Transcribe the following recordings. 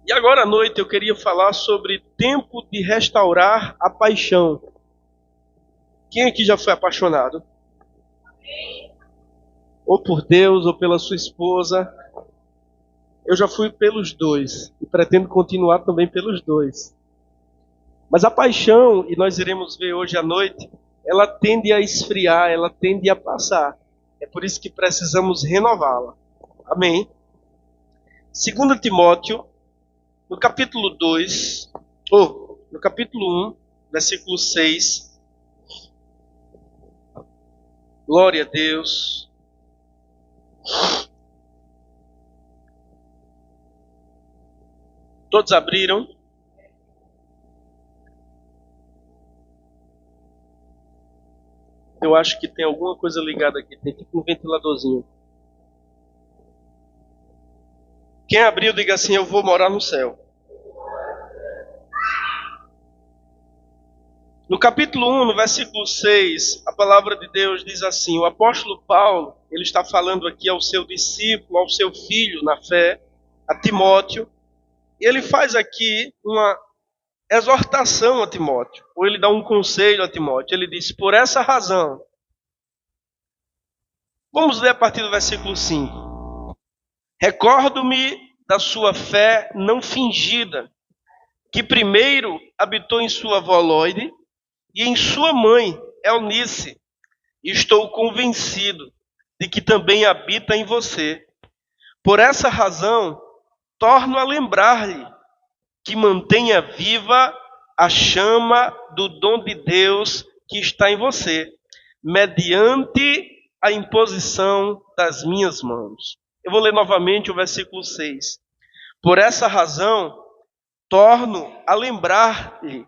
E agora à noite eu queria falar sobre tempo de restaurar a paixão. Quem aqui já foi apaixonado? Ou por Deus ou pela sua esposa? Eu já fui pelos dois e pretendo continuar também pelos dois. Mas a paixão, e nós iremos ver hoje à noite, ela tende a esfriar, ela tende a passar. É por isso que precisamos renová-la. Amém? 2 Timóteo, no capítulo 2, no capítulo 1, versículo 6. Glória a Deus. Todos abriram? Eu acho que tem alguma coisa ligada aqui. Tem tipo um ventiladorzinho. Quem abriu, diga assim: eu vou morar no céu. No capítulo 1, no versículo 6, a palavra de Deus diz assim: o apóstolo Paulo, ele está falando aqui ao seu discípulo, ao seu filho na fé, a Timóteo, e ele faz aqui uma exortação a Timóteo, ou ele dá um conselho a Timóteo. Ele diz: por essa razão, vamos ler a partir do versículo 5. Recordo-me da sua fé não fingida, que primeiro habitou em sua avó Loide e em sua mãe Eunice, e estou convencido de que também habita em você. Por essa razão, torno a lembrar-lhe que mantenha viva a chama do dom de Deus que está em você, mediante a imposição das minhas mãos. Eu vou ler novamente o versículo 6. Por essa razão, torno a lembrar-lhe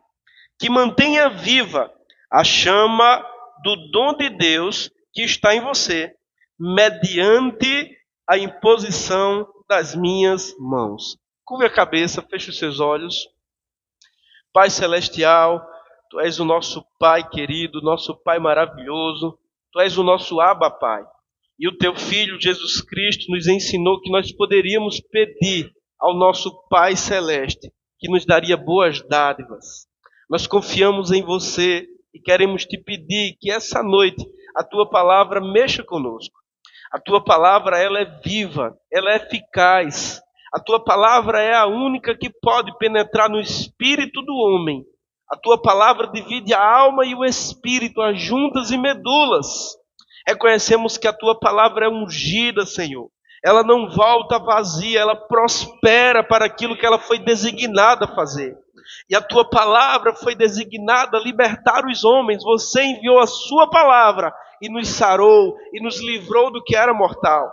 que mantenha viva a chama do dom de Deus que está em você, mediante a imposição das minhas mãos. Curve a cabeça, feche os seus olhos. Pai Celestial, Tu és o nosso Pai querido, nosso Pai maravilhoso, Tu és o nosso Abba Pai. E o Teu Filho Jesus Cristo nos ensinou que nós poderíamos pedir ao nosso Pai Celeste, que nos daria boas dádivas. Nós confiamos em Você e queremos Te pedir que essa noite a Tua palavra mexa conosco. A Tua palavra, ela é viva, ela é eficaz. A Tua palavra é a única que pode penetrar no espírito do homem. A Tua palavra divide a alma e o espírito, as juntas e medulas. Reconhecemos que a Tua palavra é ungida, Senhor. Ela não volta vazia, ela prospera para aquilo que ela foi designada a fazer. E a Tua palavra foi designada a libertar os homens. Você enviou a Sua palavra e nos sarou e nos livrou do que era mortal.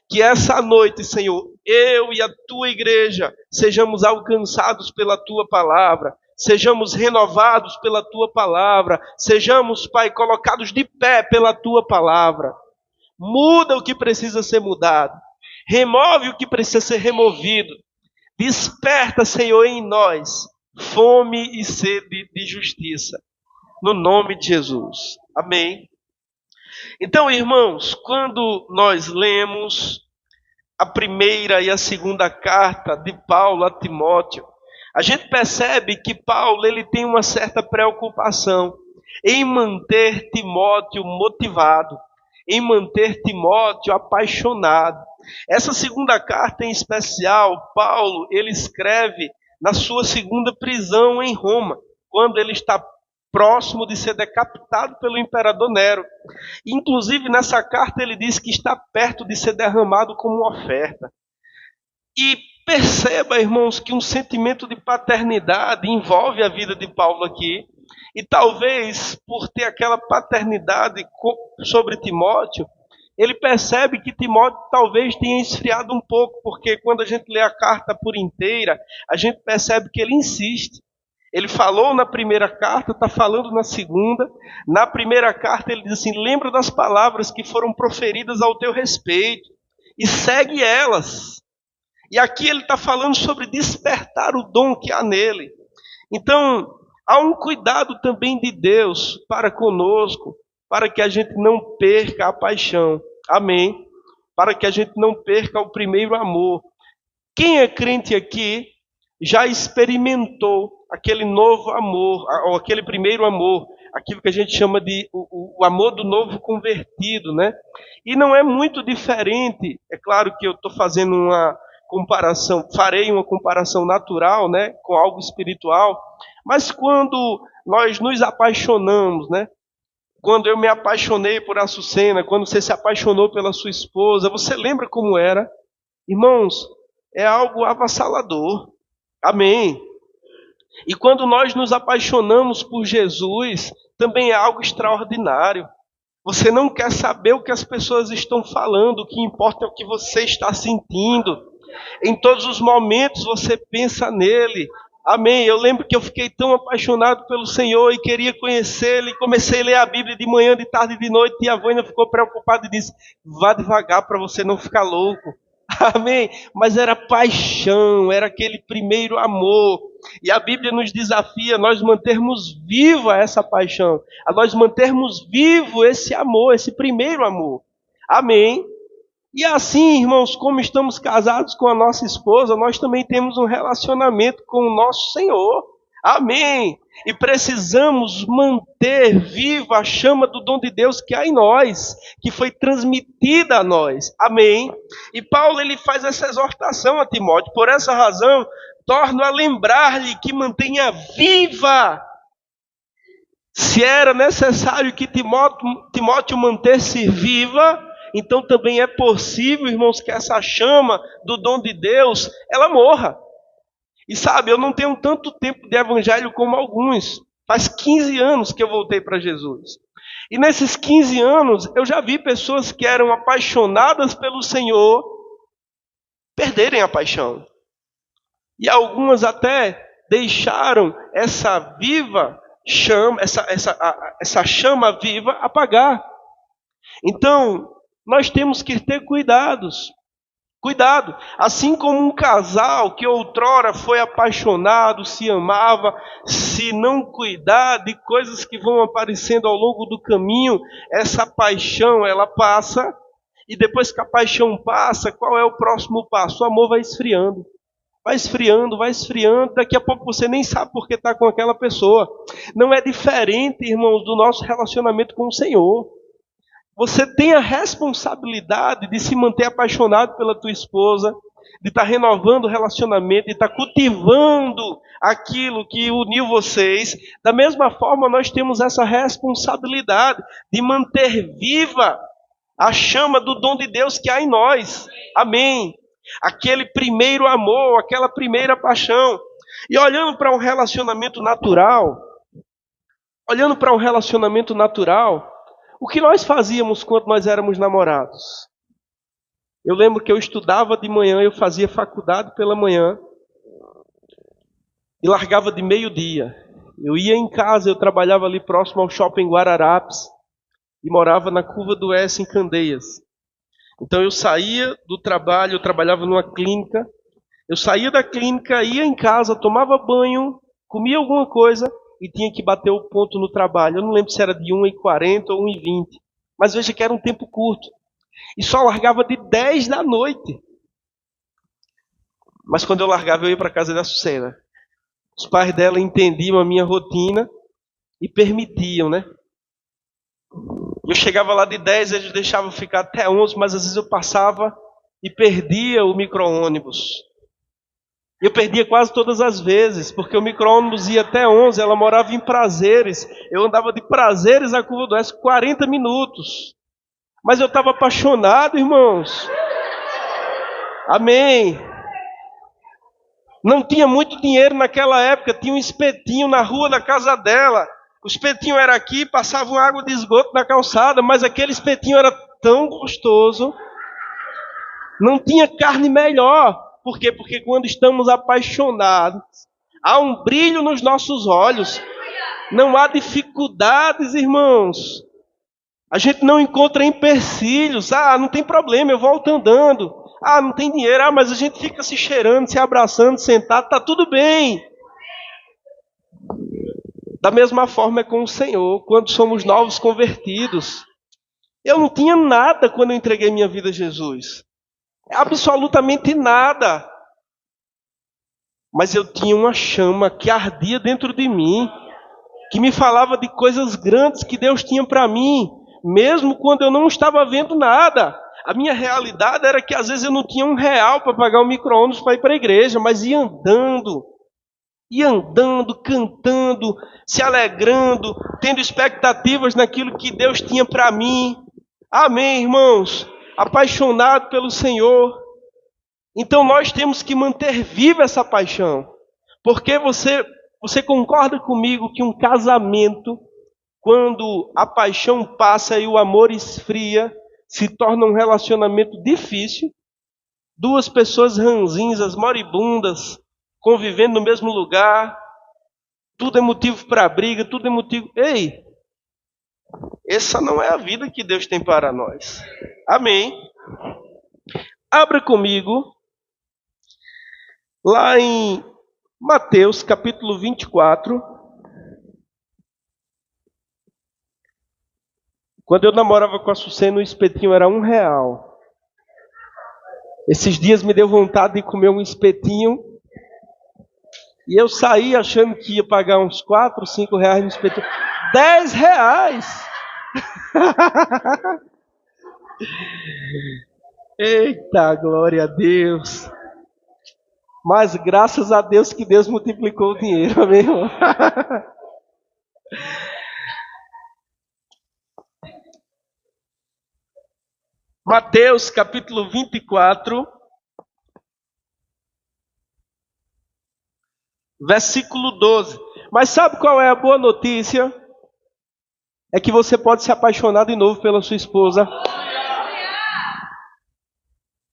Que essa noite, Senhor, eu e a Tua igreja sejamos alcançados pela Tua palavra, sejamos renovados pela Tua palavra, sejamos, Pai, colocados de pé pela Tua palavra. Muda o que precisa ser mudado, remove o que precisa ser removido. Desperta, Senhor, em nós fome e sede de justiça, no nome de Jesus. Amém. Então, irmãos, quando nós lemos a primeira e a segunda carta de Paulo a Timóteo, a gente percebe que Paulo ele tem uma certa preocupação em manter Timóteo motivado, em manter Timóteo apaixonado. Essa segunda carta em especial, Paulo ele escreve na sua segunda prisão em Roma, quando ele está próximo de ser decapitado pelo imperador Nero. Inclusive, nessa carta ele diz que está perto de ser derramado como uma oferta. E perceba, irmãos, que um sentimento de paternidade envolve a vida de Paulo aqui. E talvez, por ter aquela paternidade sobre Timóteo, ele percebe que Timóteo talvez tenha esfriado um pouco, porque quando a gente lê a carta por inteira, a gente percebe que ele insiste. Ele falou na primeira carta, está falando na segunda. Na primeira carta ele diz assim: lembra das palavras que foram proferidas ao teu respeito e segue elas. E aqui ele está falando sobre despertar o dom que há nele. Então, há um cuidado também de Deus para conosco, para que a gente não perca a paixão. Amém? Para que a gente não perca o primeiro amor. Quem é crente aqui já experimentou aquele novo amor, ou aquele primeiro amor, aquilo que a gente chama de o amor do novo convertido, né? E não é muito diferente, é claro que eu estou fazendo uma comparação, farei uma comparação natural, né, com algo espiritual, mas quando nós nos apaixonamos, né? Quando eu me apaixonei por Açucena, quando você se apaixonou pela sua esposa, você lembra como era? Irmãos, é algo avassalador. Amém. E quando nós nos apaixonamos por Jesus, também é algo extraordinário. Você não quer saber o que as pessoas estão falando, o que importa é o que você está sentindo. Em todos os momentos você pensa nele. Amém. Eu lembro que eu fiquei tão apaixonado pelo Senhor e queria conhecê-lo. E comecei a ler a Bíblia de manhã, de tarde e de noite. E a Vânia ficou preocupada e disse: vá devagar para você não ficar louco. Amém. Mas era paixão, era aquele primeiro amor. E a Bíblia nos desafia a nós mantermos viva essa paixão, a nós mantermos vivo esse amor, esse primeiro amor. Amém. E assim, irmãos, como estamos casados com a nossa esposa, nós também temos um relacionamento com o nosso Senhor. Amém. E precisamos manter viva a chama do dom de Deus que há em nós, que foi transmitida a nós. Amém. E Paulo, ele faz essa exortação a Timóteo. Por essa razão, torno a lembrar-lhe que mantenha viva. Se era necessário que Timóteo mantesse viva, então também é possível, irmãos, que essa chama do dom de Deus, ela morra. E sabe, eu não tenho tanto tempo de evangelho como alguns. Faz 15 anos que eu voltei para Jesus. E nesses 15 anos, eu já vi pessoas que eram apaixonadas pelo Senhor perderem a paixão. E algumas até deixaram essa viva chama, essa chama viva apagar. Então, nós temos que ter cuidados. Cuidado, assim como um casal que outrora foi apaixonado, se amava, se não cuidar de coisas que vão aparecendo ao longo do caminho, essa paixão ela passa, e depois que a paixão passa, qual é o próximo passo? O amor vai esfriando. Vai esfriando, daqui a pouco você nem sabe por que está com aquela pessoa. Não é diferente, irmãos, do nosso relacionamento com o Senhor. Você tem a responsabilidade de se manter apaixonado pela tua esposa, de estar renovando o relacionamento, de estar cultivando aquilo que uniu vocês. Da mesma forma, nós temos essa responsabilidade de manter viva a chama do dom de Deus que há em nós. Amém. Aquele primeiro amor, aquela primeira paixão. E olhando para um relacionamento natural, o que nós fazíamos quando nós éramos namorados? Eu lembro que eu estudava de manhã, eu fazia faculdade pela manhã e largava de meio-dia. Eu ia em casa, eu trabalhava ali próximo ao Shopping Guararapes e morava na Curva do S em Candeias. Então eu saía do trabalho, eu trabalhava numa clínica, eu saía da clínica, ia em casa, tomava banho, comia alguma coisa e tinha que bater o ponto no trabalho. Eu não lembro se era de 1h40 ou 1h20. Mas veja que era um tempo curto. E só largava de 10 da noite. Mas quando eu largava, eu ia para a casa da Açucena. Os pais dela entendiam a minha rotina e permitiam, né? Eu chegava lá de 10, eles deixavam ficar até 11, mas às vezes eu passava e perdia o micro-ônibus. Eu perdia quase todas as vezes, porque o micro-ônibus ia até 11, ela morava em Prazeres. Eu andava de Prazeres à Curva do Oeste 40 minutos. Mas eu estava apaixonado, irmãos. Amém. Não tinha muito dinheiro naquela época, tinha um espetinho na rua da casa dela. O espetinho era aqui, passava uma água de esgoto na calçada, mas aquele espetinho era tão gostoso. Não tinha carne melhor. Por quê? Porque quando estamos apaixonados, há um brilho nos nossos olhos. Não há dificuldades, irmãos. A gente não encontra empecilhos. Não tem problema, eu volto andando. Não tem dinheiro. Mas a gente fica se cheirando, se abraçando, sentado, está tudo bem. Da mesma forma é com o Senhor, quando somos novos convertidos. Eu não tinha nada quando eu entreguei minha vida a Jesus. Absolutamente nada. Mas eu tinha uma chama que ardia dentro de mim, que me falava de coisas grandes que Deus tinha para mim, mesmo quando eu não estava vendo nada. A minha realidade era que às vezes eu não tinha R$ 1 para pagar o micro-ônibus para ir para a igreja, mas ia andando, cantando, se alegrando, tendo expectativas naquilo que Deus tinha para mim. Amém, irmãos? Apaixonado pelo Senhor. Então nós temos que manter viva essa paixão. Porque você concorda comigo que um casamento, quando a paixão passa e o amor esfria, se torna um relacionamento difícil? Duas pessoas ranzinhas, moribundas, convivendo no mesmo lugar, tudo é motivo para briga, tudo é motivo... Ei, essa não é a vida que Deus tem para nós. Amém. Abra comigo lá em Mateus capítulo 24. Quando eu namorava com a Sucena, o espetinho era R$ 1. Esses dias me deu vontade de comer um espetinho. E eu saí achando que ia pagar uns R$ 4, R$ 5 no espetinho. R$ 10! Eita, glória a Deus. Mas graças a Deus que Deus multiplicou o dinheiro, amém, irmão? Mateus capítulo 24, versículo 12. Mas sabe qual é a boa notícia? É que você pode se apaixonar de novo pela sua esposa.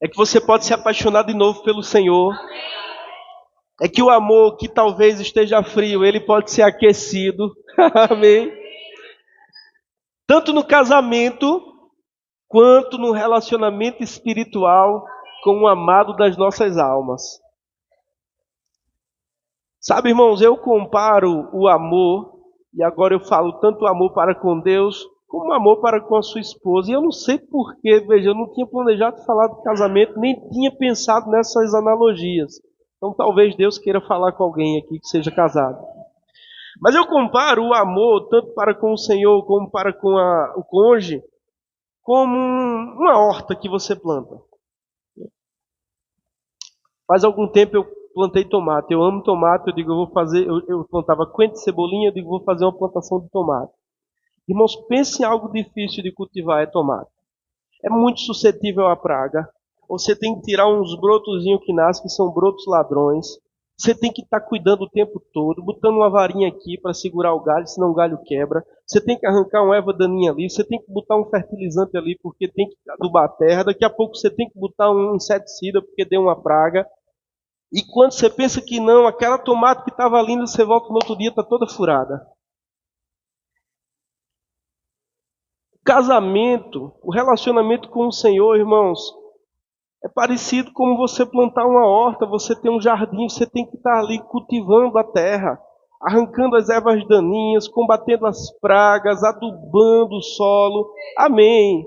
É que você pode se apaixonar de novo pelo Senhor. É que o amor que talvez esteja frio, ele pode ser aquecido. Amém? Tanto no casamento, quanto no relacionamento espiritual com o amado das nossas almas. Sabe, irmãos, eu comparo o amor, e agora eu falo tanto o amor para com Deus, como o amor para com a sua esposa. E eu não sei porquê, veja, eu não tinha planejado falar de casamento, nem tinha pensado nessas analogias. Então talvez Deus queira falar com alguém aqui que seja casado. Mas eu comparo o amor, tanto para com o Senhor, como para com o cônjuge, como uma horta que você planta. Faz algum tempo eu plantei tomate. Eu amo tomate, eu digo, eu vou fazer, eu plantava coentro de cebolinha, eu digo, vou fazer uma plantação de tomate. Irmãos, pense em algo difícil de cultivar, é tomate. É muito suscetível à praga. Você tem que tirar uns brotozinhos que nascem, que são brotos ladrões. Você tem que estar cuidando o tempo todo, botando uma varinha aqui para segurar o galho, senão o galho quebra. Você tem que arrancar uma erva daninha ali, você tem que botar um fertilizante ali, porque tem que adubar a terra. Daqui a pouco você tem que botar um inseticida, porque deu uma praga. E quando você pensa que não, aquela tomate que estava linda, você volta no outro dia, está toda furada. O casamento, o relacionamento com o Senhor, irmãos, é parecido como você plantar uma horta, você tem um jardim, você tem que estar ali cultivando a terra, arrancando as ervas daninhas, combatendo as pragas, adubando o solo. Amém.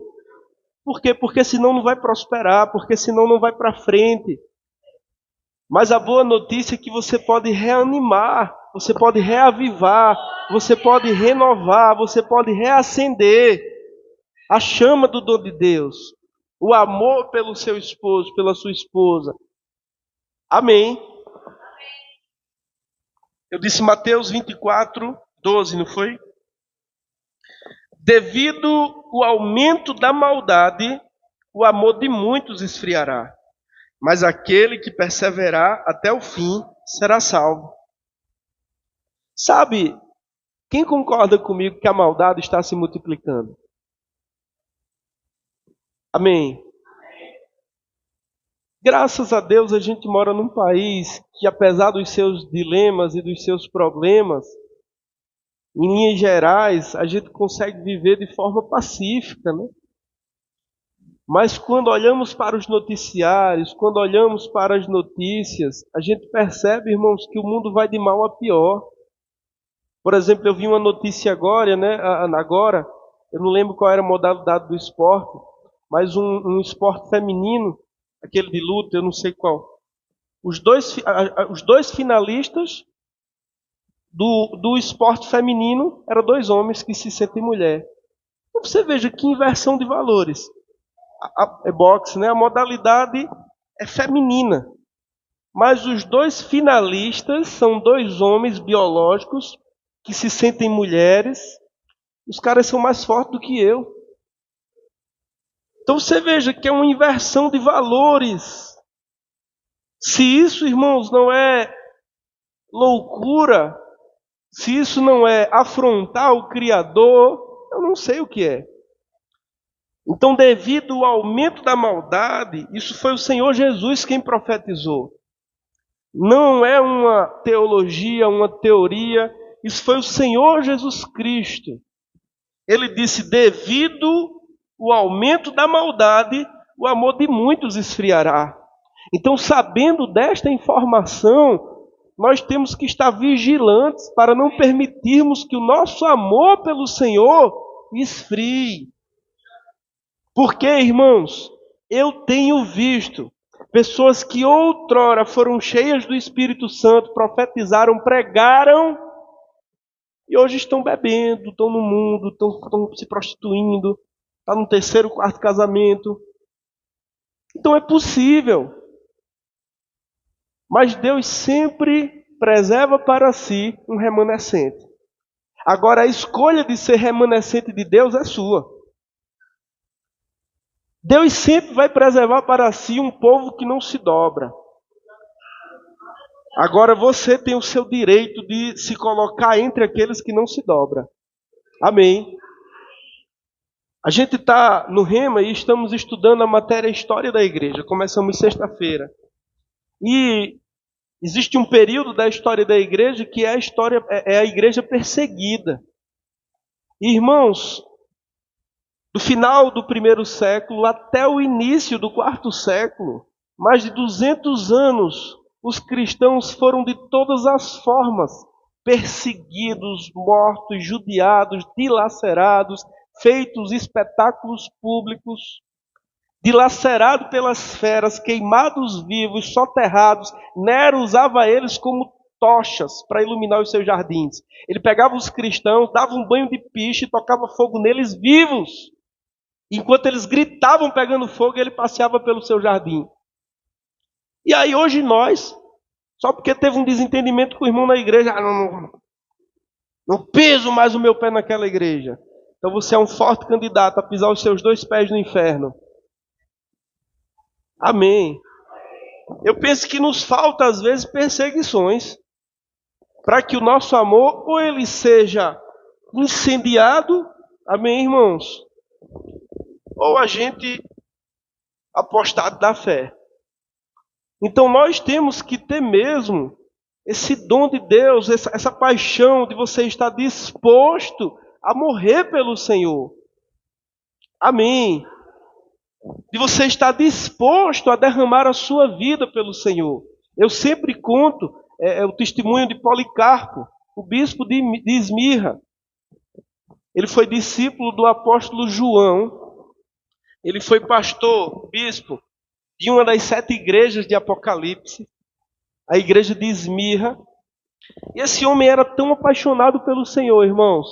Por quê? Porque senão não vai prosperar, porque senão não vai para frente. Mas a boa notícia é que você pode reanimar, você pode reavivar, você pode renovar, você pode reacender a chama do dom de Deus. O amor pelo seu esposo, pela sua esposa. Amém. Eu disse Mateus 24, 12, não foi? Devido ao aumento da maldade, o amor de muitos esfriará. Mas aquele que perseverar até o fim será salvo. Sabe, quem concorda comigo que a maldade está se multiplicando? Amém. Graças a Deus a gente mora num país que, apesar dos seus dilemas e dos seus problemas, em linhas gerais, a gente consegue viver de forma pacífica, né? Mas quando olhamos para os noticiários, quando olhamos para as notícias, a gente percebe, irmãos, que o mundo vai de mal a pior. Por exemplo, eu vi uma notícia agora, né? Agora, eu não lembro qual era a modalidade do esporte, mas um esporte feminino, aquele de luta, eu não sei qual. Os dois finalistas do esporte feminino eram 2 homens que se sentem mulher. Então você veja que inversão de valores. É boxe, né? A modalidade é feminina. Mas os 2 finalistas são 2 homens biológicos que se sentem mulheres. Os caras são mais fortes do que eu. Então você veja que é uma inversão de valores. Se isso, irmãos, não é loucura, se isso não é afrontar o Criador, eu não sei o que é. Então, devido ao aumento da maldade, isso foi o Senhor Jesus quem profetizou. Não é uma teologia, uma teoria, isso foi o Senhor Jesus Cristo. Ele disse, devido ao aumento da maldade, o amor de muitos esfriará. Então, sabendo desta informação, nós temos que estar vigilantes para não permitirmos que o nosso amor pelo Senhor esfrie. Porque, irmãos, eu tenho visto pessoas que outrora foram cheias do Espírito Santo, profetizaram, pregaram, e hoje estão bebendo, estão no mundo, estão se prostituindo, estão no 3º, 4º casamento. Então é possível. Mas Deus sempre preserva para si um remanescente. Agora, a escolha de ser remanescente de Deus é sua. Deus sempre vai preservar para si um povo que não se dobra. Agora, você tem o seu direito de se colocar entre aqueles que não se dobram. Amém. A gente está no Rema e estamos estudando a matéria História da Igreja. Começamos sexta-feira. E existe um período da história da igreja que é a igreja perseguida. Irmãos, do final do 1º século até o início do 4º século, mais de 200 anos, os cristãos foram de todas as formas perseguidos, mortos, judiados, dilacerados, feitos espetáculos públicos, dilacerados pelas feras, queimados vivos, soterrados. Nero usava eles como tochas para iluminar os seus jardins. Ele pegava os cristãos, dava um banho de piche e tocava fogo neles vivos. Enquanto eles gritavam pegando fogo, ele passeava pelo seu jardim. E aí hoje nós, só porque teve um desentendimento com o irmão na igreja, não piso mais o meu pé naquela igreja. Então você é um forte candidato a pisar os seus 2 pés no inferno. Amém. Eu penso que nos falta às vezes perseguições para que o nosso amor ou ele seja incendiado, amém, irmãos, ou a gente apostado da fé. Então nós temos que ter mesmo esse dom de Deus, essa paixão de você estar disposto a morrer pelo Senhor. Amém. De você estar disposto a derramar a sua vida pelo Senhor. Eu sempre conto o testemunho de Policarpo, o bispo de Esmirna. Ele foi discípulo do apóstolo João. Ele foi pastor, bispo, de uma das 7 igrejas de Apocalipse, a igreja de Esmirna. E esse homem era tão apaixonado pelo Senhor, irmãos,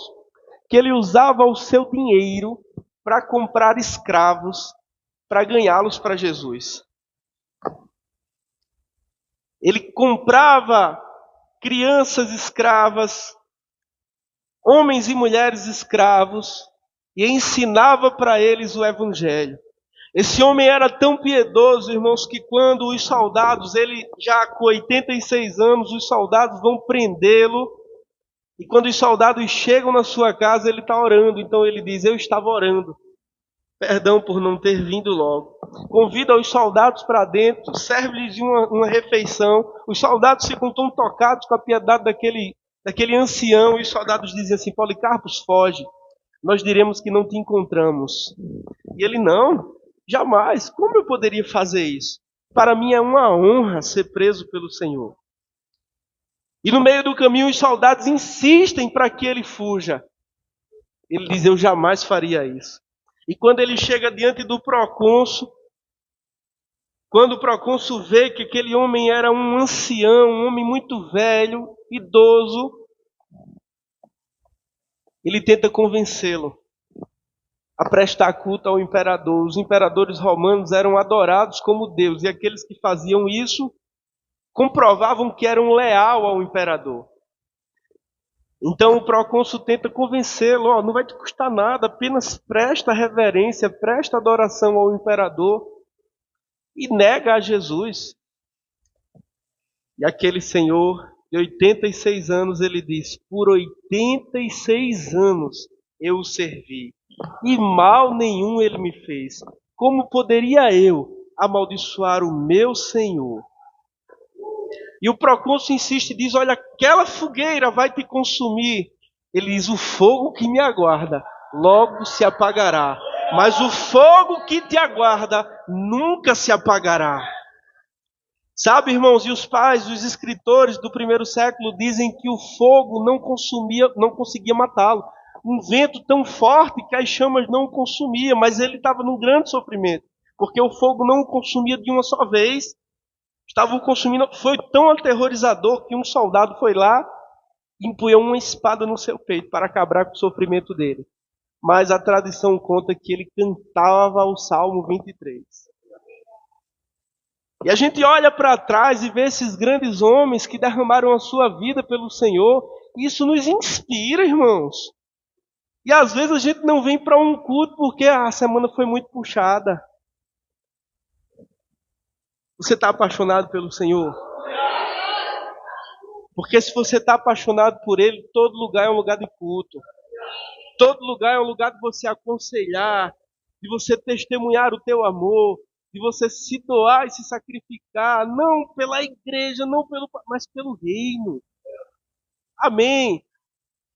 que ele usava o seu dinheiro para comprar escravos, para ganhá-los para Jesus. Ele comprava crianças escravas, homens e mulheres escravos, e ensinava para eles o Evangelho. Esse homem era tão piedoso, irmãos, que quando os soldados, ele já com 86 anos, os soldados vão prendê-lo, e quando os soldados chegam na sua casa, ele está orando. Então ele diz, eu estava orando. Perdão por não ter vindo logo. Convida os soldados para dentro, serve-lhes uma refeição. Os soldados ficam tão tocados com a piedade daquele ancião, e os soldados dizem assim, Policarpo, foge. Nós diremos que não te encontramos. E ele, não, jamais. Como eu poderia fazer isso? Para mim é uma honra ser preso pelo Senhor. E no meio do caminho os soldados insistem para que ele fuja. Ele diz, eu jamais faria isso. E quando ele chega diante do procônsul, Quando o procônsul vê que aquele homem era um ancião, um homem muito velho, idoso, ele tenta convencê-lo a prestar culto ao imperador. Os imperadores romanos eram adorados como Deus, e aqueles que faziam isso comprovavam que eram leal ao imperador. Então o procônsul tenta convencê-lo, não vai te custar nada, apenas presta reverência, presta adoração ao imperador e nega a Jesus. E aquele senhor de 86 anos, ele diz, por 86 anos eu o servi e mal nenhum ele me fez. Como poderia eu amaldiçoar o meu Senhor? E o procônsul insiste e diz, olha, aquela fogueira vai te consumir. Ele diz, o fogo que me aguarda logo se apagará. Mas o fogo que te aguarda nunca se apagará. Sabe, irmãos, e os pais, os escritores do primeiro século dizem que o fogo não conseguia matá-lo. Um vento tão forte que as chamas não o consumiam, mas ele estava num grande sofrimento, porque o fogo não o consumia de uma só vez. Estava o consumindo, foi tão aterrorizador que um soldado foi lá e empunhou uma espada no seu peito para acabar com o sofrimento dele. Mas a tradição conta que ele cantava o Salmo 23. E a gente olha para trás e vê esses grandes homens que derramaram a sua vida pelo Senhor. E isso nos inspira, irmãos. E às vezes a gente não vem para um culto porque a semana foi muito puxada. Você está apaixonado pelo Senhor? Porque se você está apaixonado por Ele, todo lugar é um lugar de culto. Todo lugar é um lugar de você aconselhar, de você testemunhar o teu amor, de você se doar e se sacrificar, não pela igreja, mas pelo reino. Amém.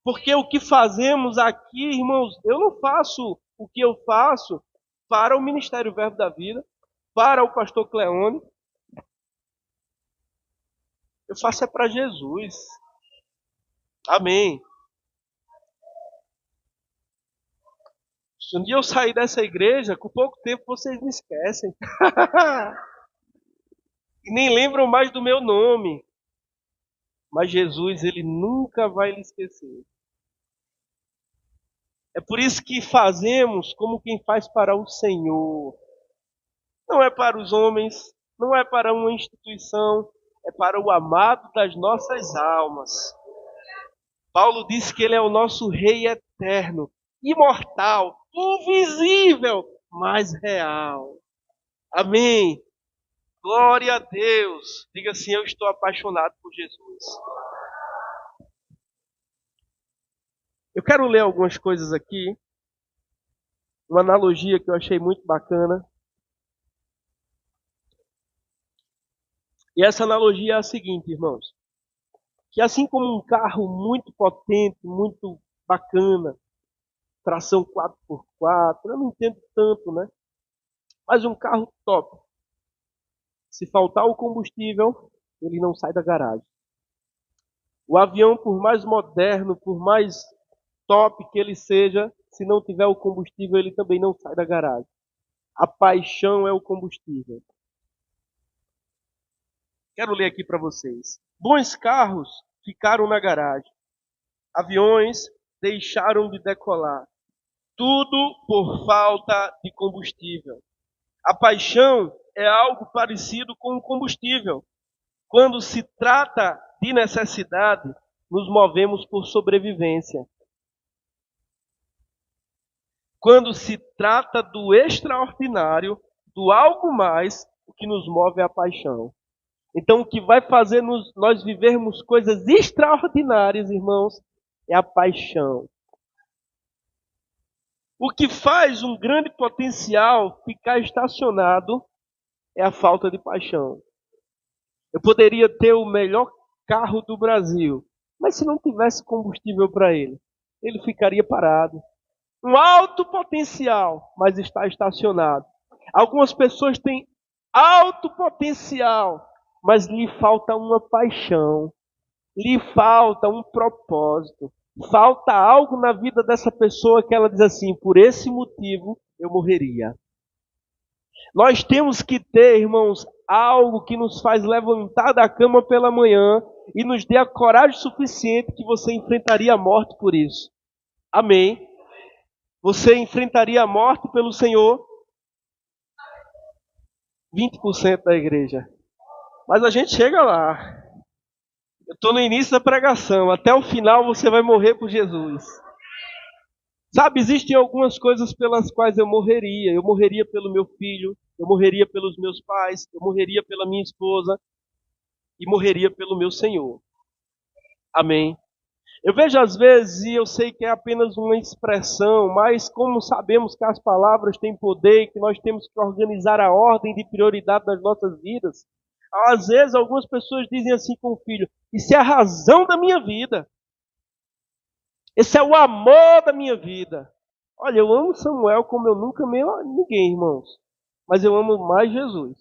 Porque o que fazemos aqui, irmãos, eu não faço o que eu faço para o Ministério Verbo da Vida, para o pastor Cleone. Eu faço é para Jesus. Amém. Se um dia eu sair dessa igreja, com pouco tempo vocês me esquecem. E nem lembram mais do meu nome. Mas Jesus, Ele nunca vai lhe esquecer. É por isso que fazemos como quem faz para o Senhor. Não é para os homens, não é para uma instituição, é para o amado das nossas almas. Paulo diz que Ele é o nosso Rei eterno, imortal, invisível, mas real. Amém. Glória a Deus. Diga assim, eu estou apaixonado por Jesus. Eu quero ler algumas coisas aqui. Uma analogia que eu achei muito bacana. E essa analogia é a seguinte, irmãos. Que assim como um carro muito potente, muito bacana, tração 4x4, eu não entendo tanto, né? Mas um carro top. Se faltar o combustível, ele não sai da garagem. O avião, por mais moderno, por mais top que ele seja, se não tiver o combustível, ele também não sai da garagem. A paixão é o combustível. Quero ler aqui para vocês. Bons carros ficaram na garagem. Aviões deixaram de decolar. Tudo por falta de combustível. A paixão é algo parecido com o combustível. Quando se trata de necessidade, nos movemos por sobrevivência. Quando se trata do extraordinário, do algo mais, o que nos move é a paixão. Então, o que vai fazer nós vivermos coisas extraordinárias, irmãos, é a paixão. O que faz um grande potencial ficar estacionado é a falta de paixão. Eu poderia ter o melhor carro do Brasil, mas se não tivesse combustível para ele, ele ficaria parado. Um alto potencial, mas está estacionado. Algumas pessoas têm alto potencial, mas lhe falta uma paixão, lhe falta um propósito, falta algo na vida dessa pessoa que ela diz assim, por esse motivo eu morreria. Nós temos que ter, irmãos, algo que nos faz levantar da cama pela manhã e nos dê a coragem suficiente que você enfrentaria a morte por isso. Amém. Você enfrentaria a morte pelo Senhor? 20% da igreja. Mas a gente chega lá. Eu estou no início da pregação. Até o final você vai morrer por Jesus. Sabe, existem algumas coisas pelas quais eu morreria. Eu morreria pelo meu filho, eu morreria pelos meus pais, eu morreria pela minha esposa e morreria pelo meu Senhor. Amém. Eu vejo às vezes, e eu sei que é apenas uma expressão, mas como sabemos que as palavras têm poder e que nós temos que organizar a ordem de prioridade das nossas vidas, às vezes algumas pessoas dizem assim com o filho: isso é a razão da minha vida. Esse é o amor da minha vida. Olha, eu amo Samuel como eu nunca amei ninguém, irmãos. Mas eu amo mais Jesus.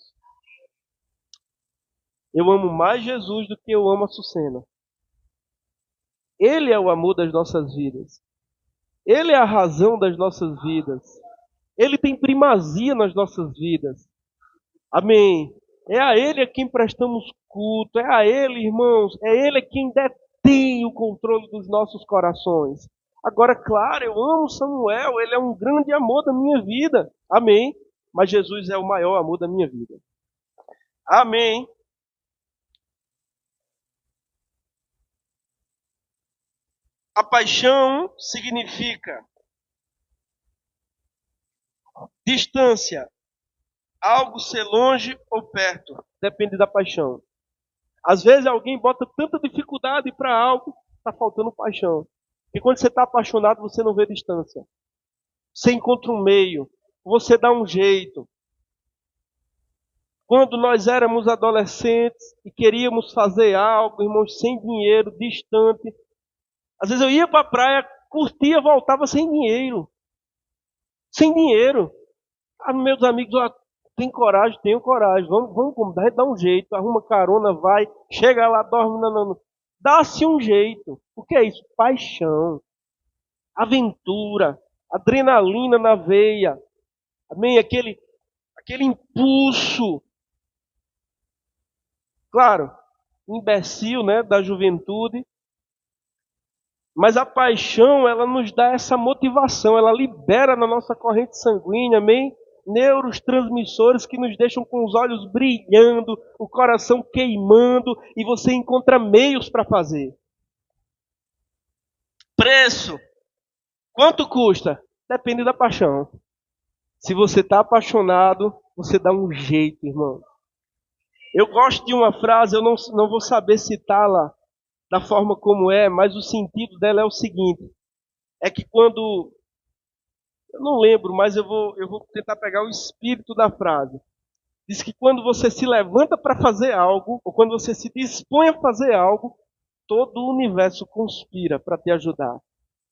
Eu amo mais Jesus do que eu amo a Sucena. Ele é o amor das nossas vidas. Ele é a razão das nossas vidas. Ele tem primazia nas nossas vidas. Amém. É a Ele a quem prestamos culto. É a Ele, irmãos. É Ele quem detém o controle dos nossos corações. Agora, claro, eu amo Samuel. Ele é um grande amor da minha vida. Amém. Mas Jesus é o maior amor da minha vida. Amém. A paixão significa distância, algo ser longe ou perto. Depende da paixão. Às vezes alguém bota tanta dificuldade para algo, está faltando paixão. Porque quando você está apaixonado, você não vê distância. Você encontra um meio, você dá um jeito. Quando nós éramos adolescentes e queríamos fazer algo, irmãos, sem dinheiro, distante, às vezes eu ia para a praia, curtia, voltava sem dinheiro. Sem dinheiro. Ah, meus amigos, ó, tem coragem? Tenho coragem. Vamos dar um jeito. Arruma carona, vai. Chega lá, dorme. Não. Dá-se um jeito. O que é isso? Paixão. Aventura. Adrenalina na veia. Amém? Aquele impulso. Claro, imbecil, né? Da juventude. Mas a paixão, ela nos dá essa motivação, ela libera na nossa corrente sanguínea, amém? Neurotransmissores que nos deixam com os olhos brilhando, o coração queimando, e você encontra meios para fazer. Preço. Quanto custa? Depende da paixão. Se você está apaixonado, você dá um jeito, irmão. Eu gosto de uma frase, eu não vou saber citá-la da forma como é, mas o sentido dela é o seguinte: é que quando, eu não lembro, mas eu vou tentar pegar o espírito da frase. Diz que quando você se levanta para fazer algo, ou quando você se dispõe a fazer algo, todo o universo conspira para te ajudar.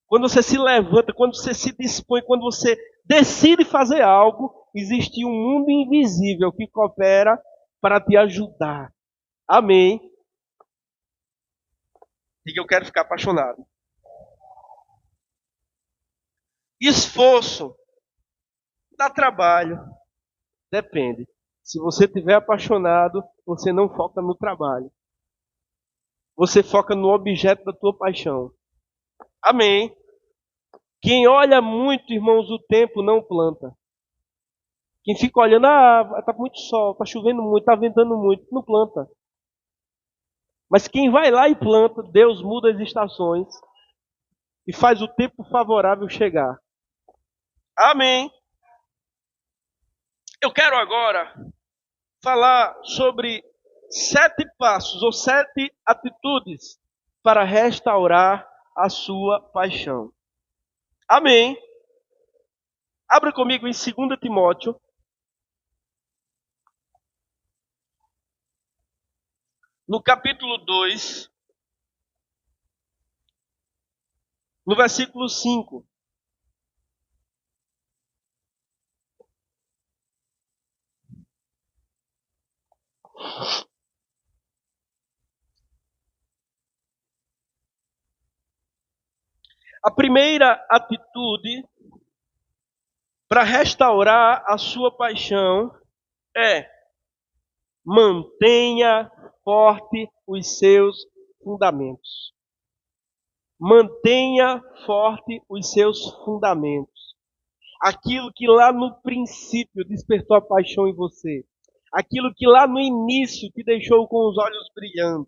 Quando você se levanta, quando você se dispõe, quando você decide fazer algo, existe um mundo invisível que coopera para te ajudar. Amém? Diga, eu quero ficar apaixonado. Esforço. Dá trabalho. Depende. Se você estiver apaixonado, você não foca no trabalho. Você foca no objeto da tua paixão. Amém. Quem olha muito, irmãos, o tempo não planta. Quem fica olhando, tá muito sol, tá chovendo muito, tá ventando muito, não planta. Mas quem vai lá e planta, Deus muda as estações e faz o tempo favorável chegar. Amém. Eu quero agora falar sobre 7 passos ou 7 atitudes para restaurar a sua paixão. Amém. Abra comigo em 2 Timóteo. No capítulo 2, no versículo 5. A primeira atitude para restaurar a sua paixão é: mantenha forte os seus fundamentos. Mantenha forte os seus fundamentos. Aquilo que lá no princípio despertou a paixão em você. Aquilo que lá no início te deixou com os olhos brilhando.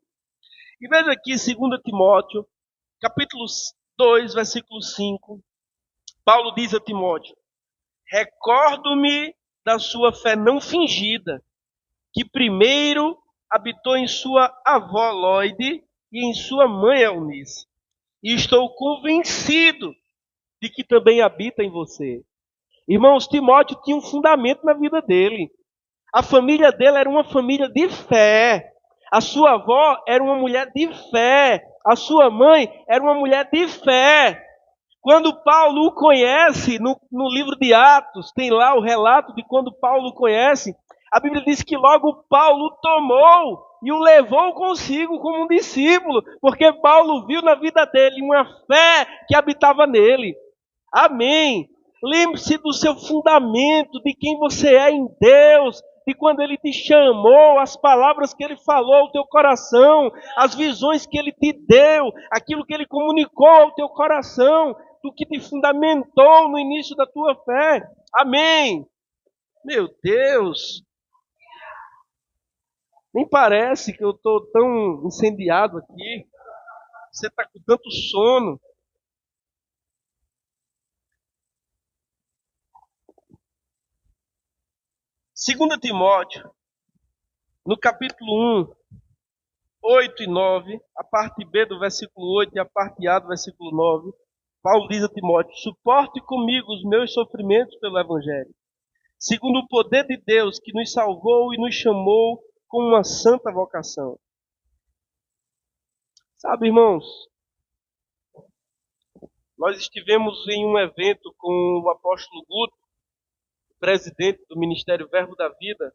E veja aqui 2 Timóteo, capítulo 2, versículo 5. Paulo diz a Timóteo: recordo-me da sua fé não fingida, que primeiro habitou em sua avó Loide e em sua mãe Eunice. E estou convencido de que também habita em você. Irmãos, Timóteo tinha um fundamento na vida dele. A família dele era uma família de fé. A sua avó era uma mulher de fé. A sua mãe era uma mulher de fé. Quando Paulo o conhece, no livro de Atos, tem lá o relato de quando Paulo o conhece. A Bíblia diz que logo Paulo o tomou e o levou consigo como um discípulo, porque Paulo viu na vida dele uma fé que habitava nele. Amém. Lembre-se do seu fundamento, de quem você é em Deus, de quando Ele te chamou, as palavras que Ele falou ao teu coração, as visões que Ele te deu, aquilo que Ele comunicou ao teu coração, do que te fundamentou no início da tua fé. Amém. Meu Deus. Nem parece que eu estou tão incendiado aqui. Você está com tanto sono. Segundo Timóteo, no capítulo 1, 8 e 9, a parte B do versículo 8 e a parte A do versículo 9, Paulo diz a Timóteo: suporte comigo os meus sofrimentos pelo Evangelho, segundo o poder de Deus que nos salvou e nos chamou com uma santa vocação. Sabe, irmãos, nós estivemos em um evento com o apóstolo Guto, presidente do Ministério Verbo da Vida,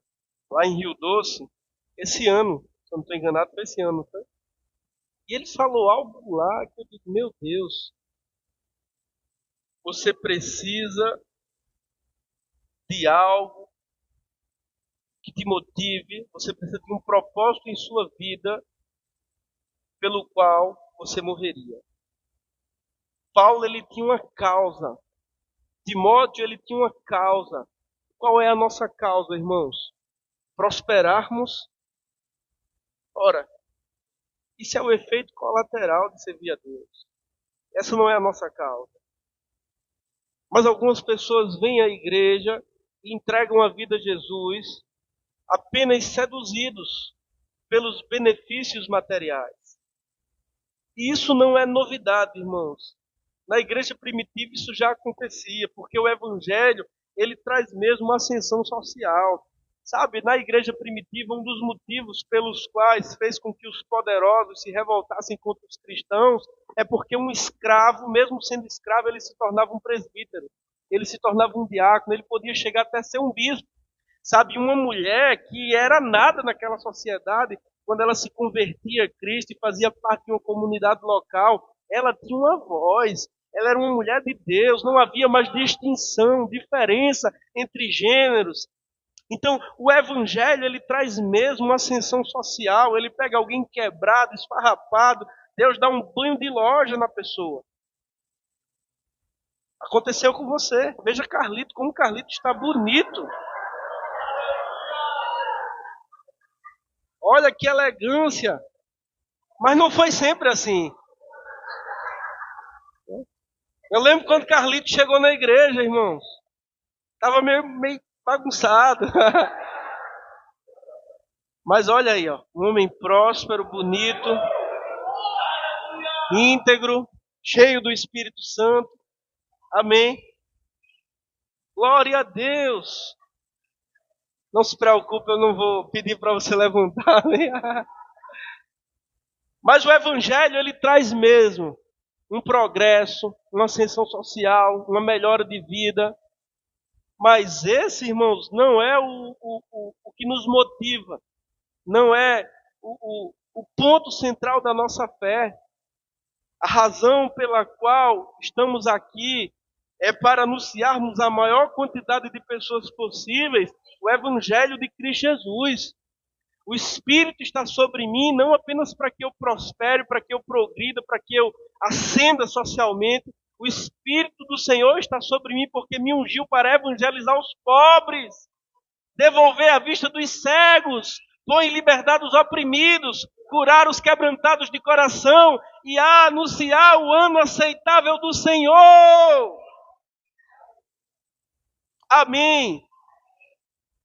lá em Rio Doce, esse ano, se eu não estou enganado, foi esse ano, tá? E ele falou algo lá que eu digo: meu Deus, você precisa de algo que te motive, você precisa de um propósito em sua vida pelo qual você morreria. Paulo, ele tinha uma causa. Timóteo, ele tinha uma causa. Qual é a nossa causa, irmãos? Prosperarmos. Ora, isso é o efeito colateral de servir a Deus. Essa não é a nossa causa. Mas algumas pessoas vêm à igreja e entregam a vida a Jesus apenas seduzidos pelos benefícios materiais. E isso não é novidade, irmãos. Na igreja primitiva isso já acontecia, porque o evangelho, ele traz mesmo uma ascensão social. Sabe, na igreja primitiva, um dos motivos pelos quais fez com que os poderosos se revoltassem contra os cristãos é porque um escravo, mesmo sendo escravo, ele se tornava um presbítero, ele se tornava um diácono, ele podia chegar até ser um bispo. Sabe, uma mulher que era nada naquela sociedade, quando ela se convertia a Cristo e fazia parte de uma comunidade local, ela tinha uma voz, ela era uma mulher de Deus, não havia mais distinção, diferença entre gêneros. Então, o evangelho, ele traz mesmo uma ascensão social, ele pega alguém quebrado, esfarrapado, Deus dá um banho de loja na pessoa. Aconteceu com você. Veja Carlito, como Carlito está bonito. Olha que elegância. Mas não foi sempre assim. Eu lembro quando Carlito chegou na igreja, irmãos. Estava meio bagunçado. Mas olha aí, ó, um homem próspero, bonito, íntegro, cheio do Espírito Santo. Amém. Glória a Deus. Não se preocupe, eu não vou pedir para você levantar. Né? Mas o evangelho, ele traz mesmo um progresso, uma ascensão social, uma melhora de vida. Mas esse, irmãos, não é o que nos motiva. Não é o ponto central da nossa fé. A razão pela qual estamos aqui é para anunciarmos a maior quantidade de pessoas possíveis o Evangelho de Cristo Jesus. O Espírito está sobre mim não apenas para que eu prospere, para que eu progrida, para que eu ascenda socialmente. O Espírito do Senhor está sobre mim porque me ungiu para evangelizar os pobres, devolver a vista dos cegos, pôr em liberdade os oprimidos, curar os quebrantados de coração e anunciar o ano aceitável do Senhor. Amém.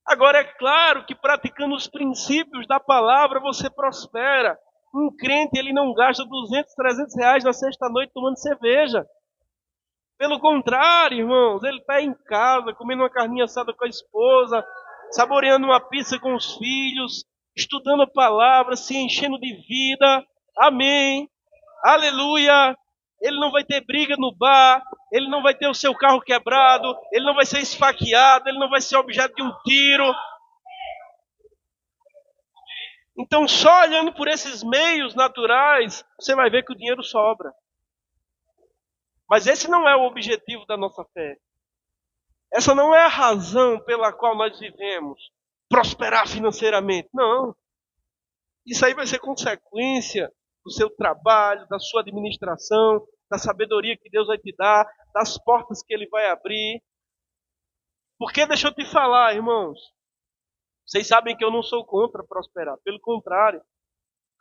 Agora, é claro que praticando os princípios da palavra, você prospera. Um crente, ele não gasta 200, 300 reais na sexta-noite tomando cerveja. Pelo contrário, irmãos, ele está em casa, comendo uma carninha assada com a esposa, saboreando uma pizza com os filhos, estudando a palavra, se enchendo de vida. Amém. Aleluia. Ele não vai ter briga no bar, ele não vai ter o seu carro quebrado, ele não vai ser esfaqueado, ele não vai ser objeto de um tiro. Então, só olhando por esses meios naturais, você vai ver que o dinheiro sobra. Mas esse não é o objetivo da nossa fé. Essa não é a razão pela qual nós vivemos, prosperar financeiramente. Não. Isso aí vai ser consequência do seu trabalho, da sua administração, da sabedoria que Deus vai te dar, das portas que Ele vai abrir. Porque deixa eu te falar, irmãos, vocês sabem que eu não sou contra prosperar. Pelo contrário,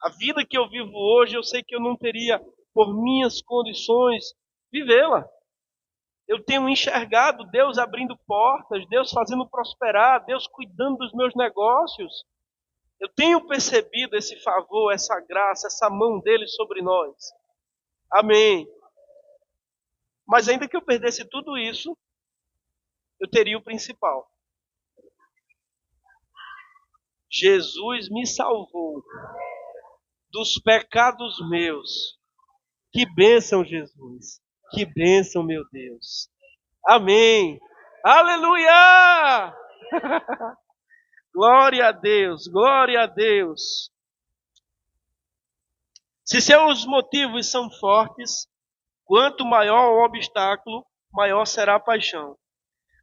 a vida que eu vivo hoje, eu sei que eu não teria, por minhas condições, vivê-la. Eu tenho enxergado Deus abrindo portas, Deus fazendo prosperar, Deus cuidando dos meus negócios. Eu tenho percebido esse favor, essa graça, essa mão dele sobre nós. Amém. Mas ainda que eu perdesse tudo isso, eu teria o principal. Jesus me salvou dos pecados meus. Que bênção, Jesus. Que bênção, meu Deus. Amém. Aleluia! Glória a Deus, glória a Deus. Se seus motivos são fortes, quanto maior o obstáculo, maior será a paixão.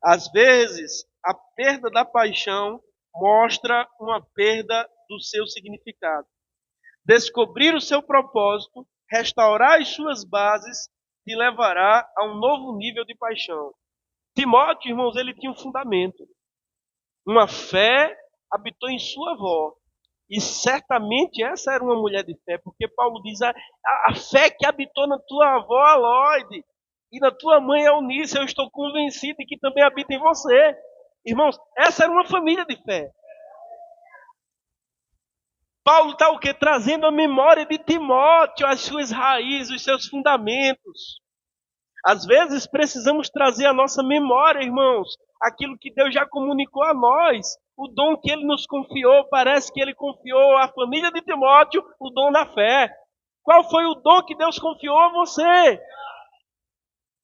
Às vezes, a perda da paixão mostra uma perda do seu significado. Descobrir o seu propósito, restaurar as suas bases, te levará a um novo nível de paixão. Timóteo, irmãos, ele tinha um fundamento. Uma fé habitou em sua avó. E certamente essa era uma mulher de fé, porque Paulo diz, a fé que habitou na tua avó, Aloide, e na tua mãe, Eunice, eu estou convencido de que também habita em você. Irmãos, essa era uma família de fé. Paulo está o quê? Trazendo a memória de Timóteo, as suas raízes, os seus fundamentos. Às vezes precisamos trazer à nossa memória, irmãos, aquilo que Deus já comunicou a nós. O dom que Ele nos confiou, parece que Ele confiou à família de Timóteo o dom da fé. Qual foi o dom que Deus confiou a você?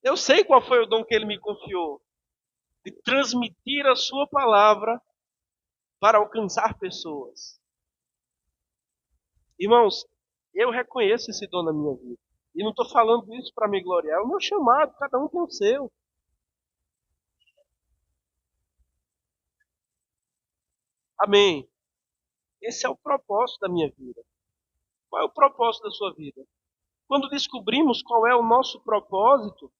Eu sei qual foi o dom que Ele me confiou. De transmitir a sua palavra para alcançar pessoas. Irmãos, eu reconheço esse dom na minha vida. E não estou falando isso para me gloriar. É o meu chamado, cada um tem o seu. Amém. Esse é o propósito da minha vida. Qual é o propósito da sua vida? Quando descobrimos qual é o nosso propósito,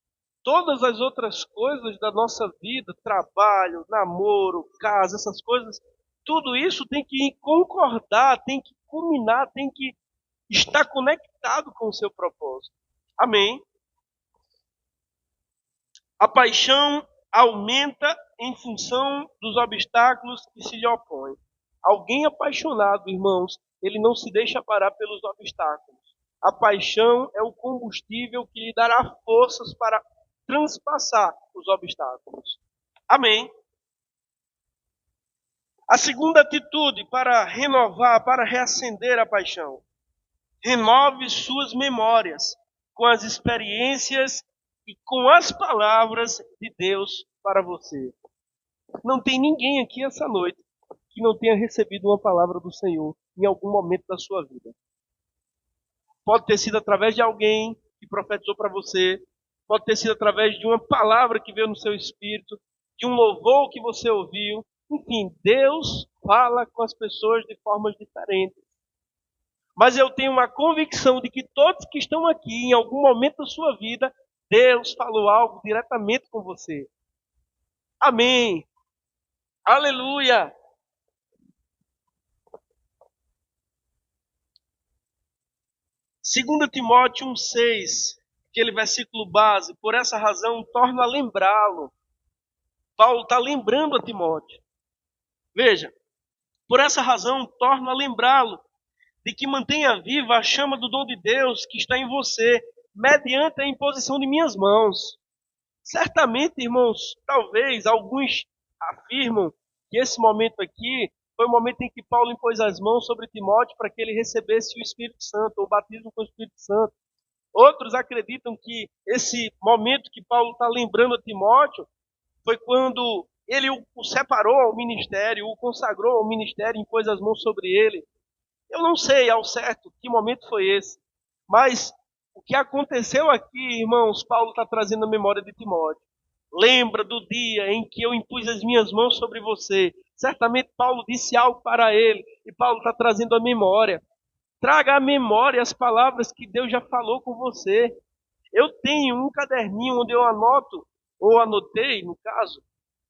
todas as outras coisas da nossa vida, trabalho, namoro, casa, essas coisas, tudo isso tem que concordar, tem que culminar, tem que estar conectado com o seu propósito. Amém. A paixão aumenta em função dos obstáculos que se lhe opõem. Alguém apaixonado, irmãos, ele não se deixa parar pelos obstáculos. A paixão é o combustível que lhe dará forças para transpassar os obstáculos. Amém. A segunda atitude para renovar, para reacender a paixão. Renove suas memórias com as experiências e com as palavras de Deus para você. Não tem ninguém aqui essa noite que não tenha recebido uma palavra do Senhor em algum momento da sua vida. Pode ter sido através de alguém que profetizou para você, pode ter sido através de uma palavra que veio no seu espírito, de um louvor que você ouviu. Enfim, Deus fala com as pessoas de formas diferentes. Mas eu tenho uma convicção de que todos que estão aqui, em algum momento da sua vida, Deus falou algo diretamente com você. Amém. Aleluia. 2 Timóteo 1,6, aquele versículo base, por essa razão torno a lembrá-lo. Paulo está lembrando a Timóteo. Veja, por essa razão torno a lembrá-lo de que mantenha viva a chama do dom de Deus que está em você, mediante a imposição de minhas mãos. Certamente, irmãos, talvez alguns afirmam que esse momento aqui foi o momento em que Paulo impôs as mãos sobre Timóteo para que ele recebesse o Espírito Santo, o batismo com o Espírito Santo. Outros acreditam que esse momento que Paulo está lembrando a Timóteo foi quando ele o separou ao ministério, o consagrou ao ministério, impôs as mãos sobre ele. Eu não sei ao certo que momento foi esse, mas o que aconteceu aqui, irmãos, Paulo está trazendo a memória de Timóteo. Lembra do dia em que eu impus as minhas mãos sobre você. Certamente Paulo disse algo para ele, e Paulo está trazendo a memória. Traga à memória as palavras que Deus já falou com você. Eu tenho um caderninho onde eu anoto, ou anotei, no caso,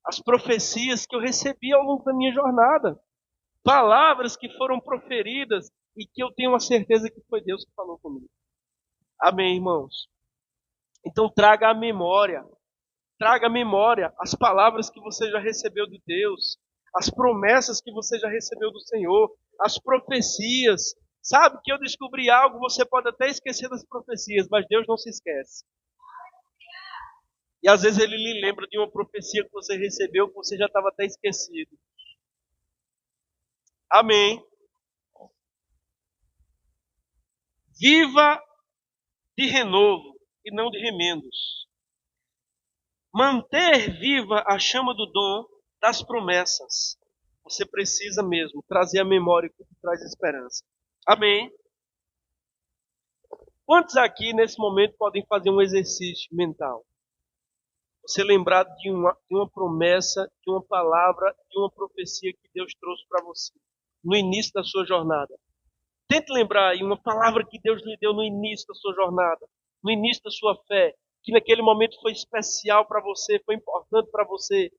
as profecias que eu recebi ao longo da minha jornada. Palavras que foram proferidas e que eu tenho uma certeza que foi Deus que falou comigo. Amém, irmãos? Então traga à memória as palavras que você já recebeu de Deus, as promessas que você já recebeu do Senhor, as profecias. Sabe que eu descobri algo, você pode até esquecer das profecias, mas Deus não se esquece. E às vezes Ele lhe lembra de uma profecia que você recebeu, que você já estava até esquecido. Amém. Viva de renovo e não de remendos. Manter viva a chama do dom das promessas. Você precisa mesmo trazer a memória que traz esperança. Amém. Quantos aqui nesse momento podem fazer um exercício mental? Você lembrar de uma promessa, de uma palavra, de uma profecia que Deus trouxe para você no início da sua jornada. Tente lembrar aí uma palavra que Deus lhe deu no início da sua jornada, no início da sua fé, que naquele momento foi especial para você, foi importante para você.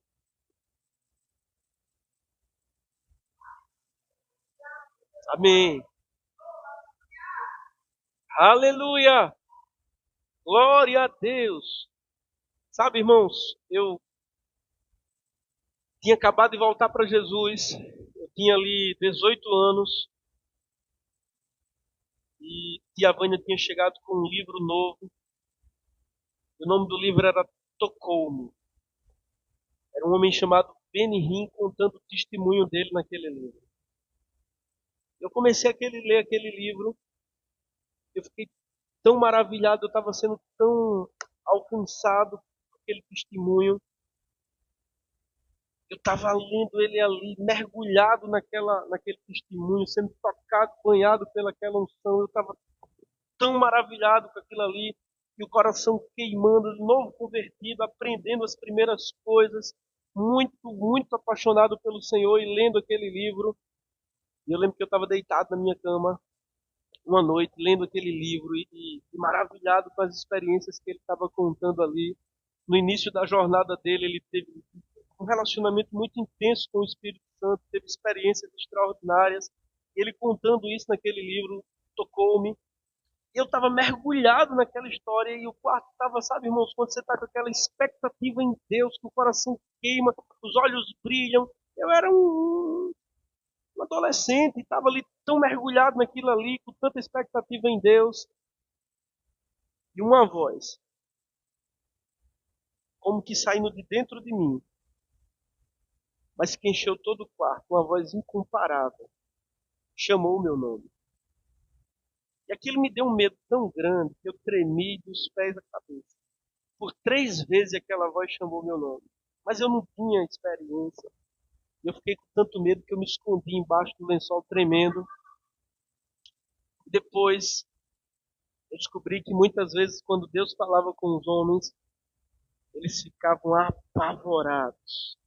Amém. Aleluia. Glória a Deus. Sabe, irmãos, eu tinha acabado de voltar para Jesus, eu tinha ali 18 anos, e tia Vânia tinha chegado com um livro novo. O nome do livro era Tocou-me. Era um homem chamado Benny Hinn contando o testemunho dele naquele livro. Eu comecei a ler aquele livro, eu fiquei tão maravilhado, eu estava sendo tão alcançado por aquele testemunho. Eu estava lendo ele ali, mergulhado naquele testemunho, sendo tocado, banhado pelaquela unção. Eu estava tão maravilhado com aquilo ali, e o coração queimando, de novo convertido, aprendendo as primeiras coisas, muito, muito apaixonado pelo Senhor e lendo aquele livro. E eu lembro que eu estava deitado na minha cama uma noite, lendo aquele livro e maravilhado com as experiências que ele estava contando ali. No início da jornada dele, ele teve um relacionamento muito intenso com o Espírito Santo, teve experiências extraordinárias. Ele contando isso naquele livro, Tocou-me. Eu estava mergulhado naquela história e o quarto estava, sabe, irmãos, quando você está com aquela expectativa em Deus, que o coração queima, os olhos brilham. Eu era um adolescente, estava ali tão mergulhado naquilo ali, com tanta expectativa em Deus. E uma voz, como que saindo de dentro de mim, mas que encheu todo o quarto, uma voz incomparável, chamou o meu nome. E aquilo me deu um medo tão grande que eu tremi dos pés à cabeça. Por 3 vezes aquela voz chamou meu nome. Mas eu não tinha experiência. Eu fiquei com tanto medo que eu me escondi embaixo do lençol tremendo. Depois, Eu descobri que muitas vezes, quando Deus falava com os homens, eles ficavam apavorados,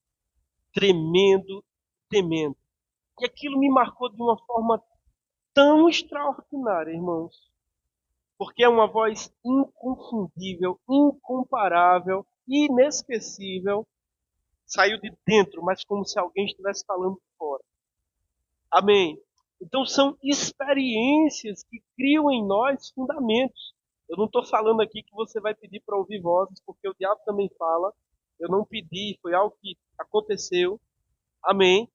tremendo, temendo. E aquilo me marcou de uma forma tão extraordinária, irmãos, porque é uma voz inconfundível, incomparável, inesquecível, saiu de dentro, mas como se alguém estivesse falando de fora. Amém. Então são experiências que criam em nós fundamentos. Eu não estou falando aqui que você vai pedir para ouvir vozes, porque o diabo também fala. Eu não pedi, foi algo que aconteceu. Amém.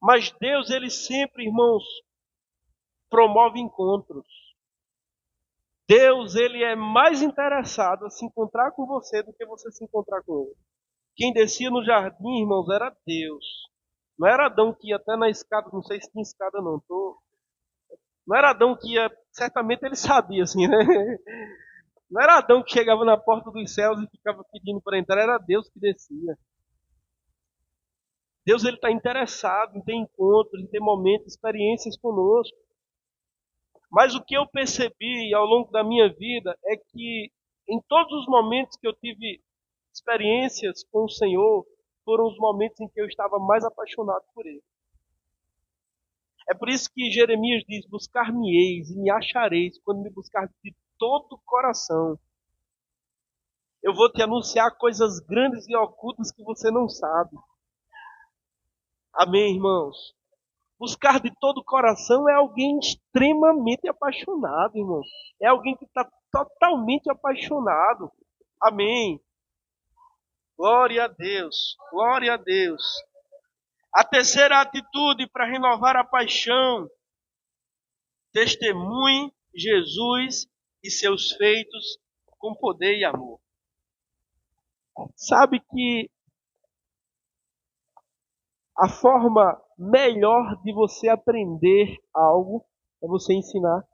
Mas Deus, ele sempre, irmãos, promove encontros. Deus, ele é mais interessado a se encontrar com você do que você se encontrar com ele. Quem descia no jardim, irmãos, era Deus. Não era Adão que ia até na escada, não sei se tinha escada não. Não era Adão que ia, certamente ele sabia, assim, né? Não era Adão que chegava na porta dos céus e ficava pedindo para entrar, era Deus que descia. Deus, ele está interessado em ter encontros, em ter momentos, experiências conosco. Mas o que eu percebi ao longo da minha vida é que em todos os momentos que eu tive experiências com o Senhor, foram os momentos em que eu estava mais apaixonado por Ele. É por isso que Jeremias diz, buscar-me-eis e me achareis quando me buscar de todo o coração. Eu vou te anunciar coisas grandes e ocultas que você não sabe. Amém, irmãos? Buscar de todo o coração é alguém extremamente apaixonado, irmãos. É alguém que está totalmente apaixonado. Amém. Glória a Deus. Glória a Deus. A terceira atitude para renovar a paixão. Testemunhe Jesus e seus feitos com poder e amor. Sabe que a forma melhor de você aprender algo é você ensinar.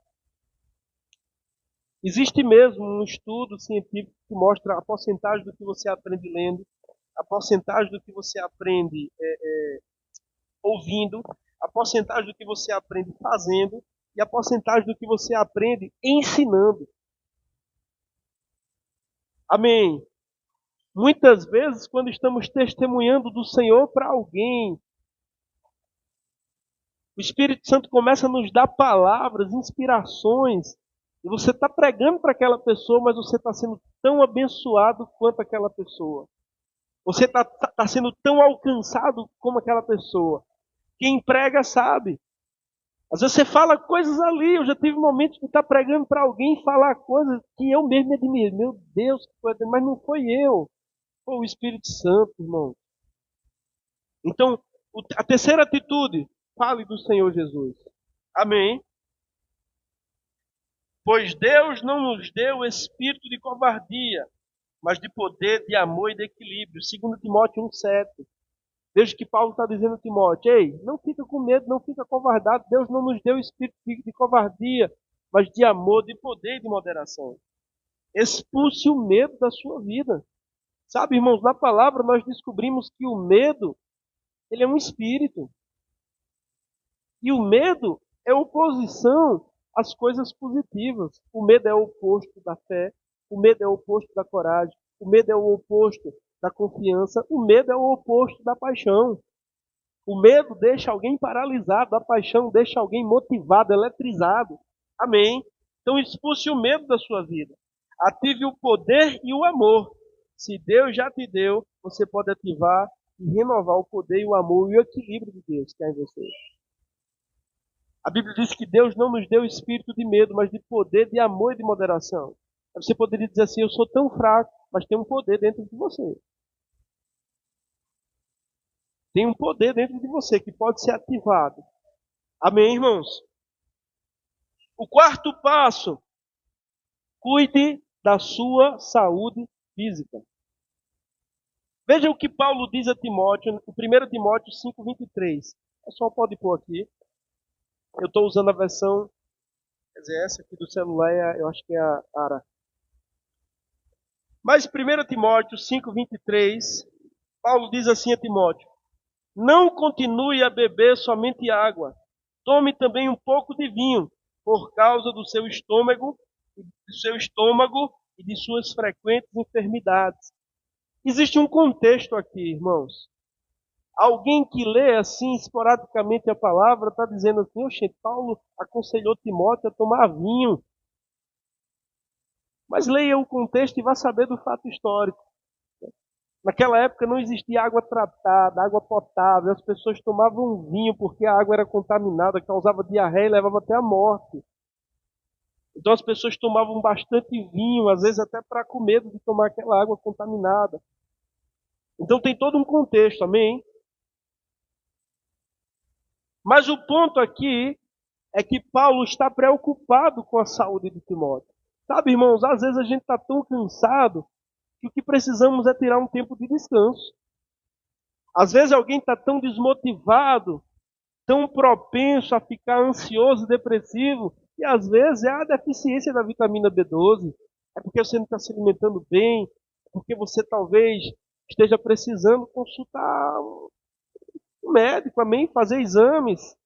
Existe mesmo um estudo científico que mostra a porcentagem do que você aprende lendo, a porcentagem do que você aprende ouvindo, a porcentagem do que você aprende fazendo e a porcentagem do que você aprende ensinando. Amém. Muitas vezes, quando estamos testemunhando do Senhor para alguém, o Espírito Santo começa a nos dar palavras, inspirações, e você está pregando para aquela pessoa, mas você está sendo tão abençoado quanto aquela pessoa. Você está sendo tão alcançado como aquela pessoa. Quem prega sabe. Às vezes você fala coisas ali, eu já tive momentos de estar pregando para alguém e falar coisas que eu mesmo me admiro. Meu Deus, mas não foi eu. Foi o Espírito Santo, irmão. Então, a terceira atitude, fale do Senhor Jesus. Amém. Pois Deus não nos deu espírito de covardia, mas de poder, de amor e de equilíbrio. 2 Timóteo 1,7. Veja que Paulo está dizendo a Timóteo, ei, não fica com medo, não fica covardado. Deus não nos deu espírito de covardia, mas de amor, de poder e de moderação. Expulse o medo da sua vida. Sabe, irmãos, na palavra nós descobrimos que o medo, ele é um espírito. E o medo é oposição às coisas positivas. O medo é o oposto da fé, o medo é o oposto da coragem, o medo é o oposto da confiança, o medo é o oposto da paixão. O medo deixa alguém paralisado, a paixão deixa alguém motivado, eletrizado. Amém? Então expulse o medo da sua vida. Ative o poder e o amor. Se Deus já te deu, você pode ativar e renovar o poder e o amor e o equilíbrio de Deus que há em você. A Bíblia diz que Deus não nos deu espírito de medo, mas de poder, de amor e de moderação. Você poderia dizer assim, eu sou tão fraco, mas tem um poder dentro de você. Tem um poder dentro de você que pode ser ativado. Amém, irmãos? O quarto passo, cuide da sua saúde física. Veja o que Paulo diz a Timóteo, no 1 Timóteo 5,23. O pessoal pode pôr aqui. Eu estou usando a versão, quer dizer, essa aqui do celular, eu acho que é a ARA. Mas 1 Timóteo 5,23, Paulo diz assim a Timóteo, não continue a beber somente água, tome também um pouco de vinho, por causa do seu estômago e de suas frequentes enfermidades. Existe um contexto aqui, irmãos. Alguém que lê assim esporadicamente a palavra está dizendo assim: oxe, Paulo aconselhou Timóteo a tomar vinho. Mas leia o contexto e vá saber do fato histórico. Naquela época não existia água tratada, água potável. As pessoas tomavam vinho porque a água era contaminada, causava diarreia e levava até a morte. Então as pessoas tomavam bastante vinho, às vezes até com medo de tomar aquela água contaminada. Então tem todo um contexto, amém? Mas o ponto aqui é que Paulo está preocupado com a saúde de Timóteo. Sabe, irmãos, às vezes a gente está tão cansado que o que precisamos é tirar um tempo de descanso. Às vezes alguém está tão desmotivado, tão propenso a ficar ansioso, depressivo, e às vezes é a deficiência da vitamina B12, é porque você não está se alimentando bem, é porque você talvez esteja precisando consultar um médico, amém? Fazer exames.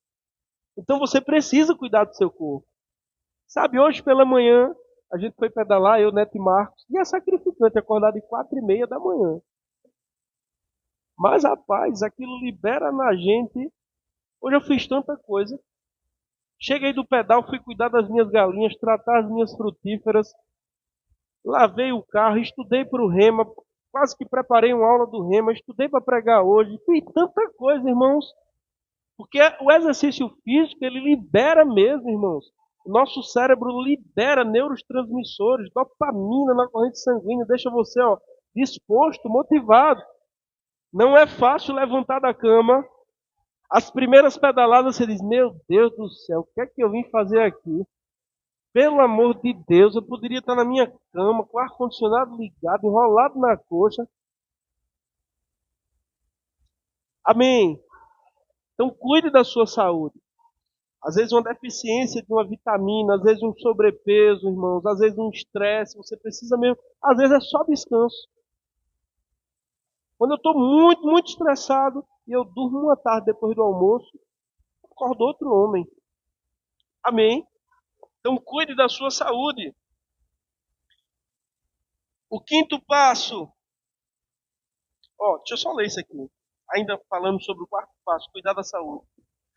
Então você precisa cuidar do seu corpo. Sabe, hoje pela manhã, a gente foi pedalar, eu, Neto e Marcos, e é sacrificante acordar de 4h30 da manhã. Mas, rapaz, aquilo libera na gente. Hoje eu fiz tanta coisa. Cheguei do pedal, fui cuidar das minhas galinhas, tratar as minhas frutíferas, lavei o carro, estudei para o Rema, quase que preparei uma aula do Rema, estudei para pregar hoje. Fiz tanta coisa, irmãos. Porque o exercício físico, ele libera mesmo, irmãos. O nosso cérebro libera neurotransmissores, dopamina na corrente sanguínea, deixa você disposto, motivado. Não é fácil levantar da cama. As primeiras pedaladas você diz: meu Deus do céu, o que é que eu vim fazer aqui? Pelo amor de Deus, eu poderia estar na minha cama, com o ar-condicionado ligado, enrolado na coxa. Amém. Então cuide da sua saúde. Às vezes uma deficiência de uma vitamina, às vezes um sobrepeso, irmãos, às vezes um estresse, você precisa mesmo, às vezes é só descanso. Quando eu estou muito, muito estressado e eu durmo uma tarde depois do almoço, acordo outro homem. Amém? Então cuide da sua saúde. O quinto passo, deixa eu só ler isso aqui. Ainda falando sobre o quarto passo, cuidar da saúde.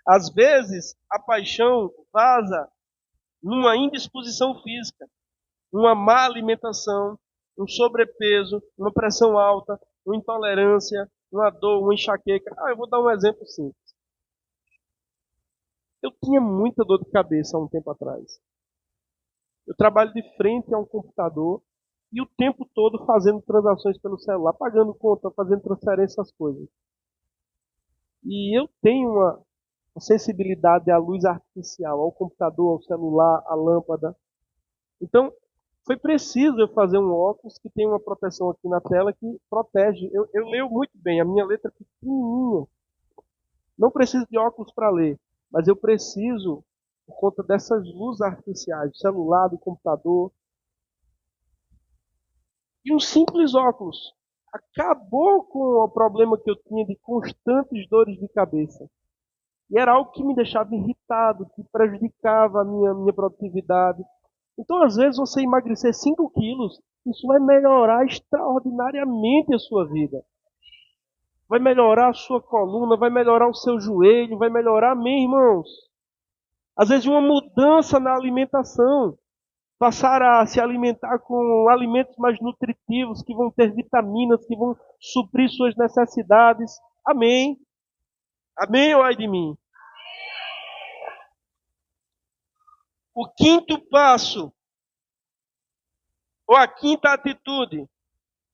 Às vezes, a paixão vaza numa indisposição física, uma má alimentação, um sobrepeso, uma pressão alta, uma intolerância, uma dor, uma enxaqueca. Eu vou dar um exemplo simples. Eu tinha muita dor de cabeça há um tempo atrás. Eu trabalho de frente a um computador e o tempo todo fazendo transações pelo celular, pagando conta, fazendo transferência, essas coisas. E eu tenho uma sensibilidade à luz artificial, ao computador, ao celular, à lâmpada. Então, foi preciso eu fazer um óculos que tem uma proteção aqui na tela que protege. Eu leio muito bem, a minha letra é pequenininha. Não preciso de óculos para ler, mas eu preciso por conta dessas luzes artificiais, do celular, do computador. E um simples óculos acabou com o problema que eu tinha de constantes dores de cabeça. E era algo que me deixava irritado, que prejudicava a minha produtividade. Então, às vezes, você emagrecer 5 quilos, isso vai melhorar extraordinariamente a sua vida. Vai melhorar a sua coluna, vai melhorar o seu joelho, vai melhorar, amém, irmãos? Às vezes, uma mudança na alimentação. Passar a se alimentar com alimentos mais nutritivos, que vão ter vitaminas, que vão suprir suas necessidades. Amém? Amém ou ai de mim? O quinto passo, ou a quinta atitude: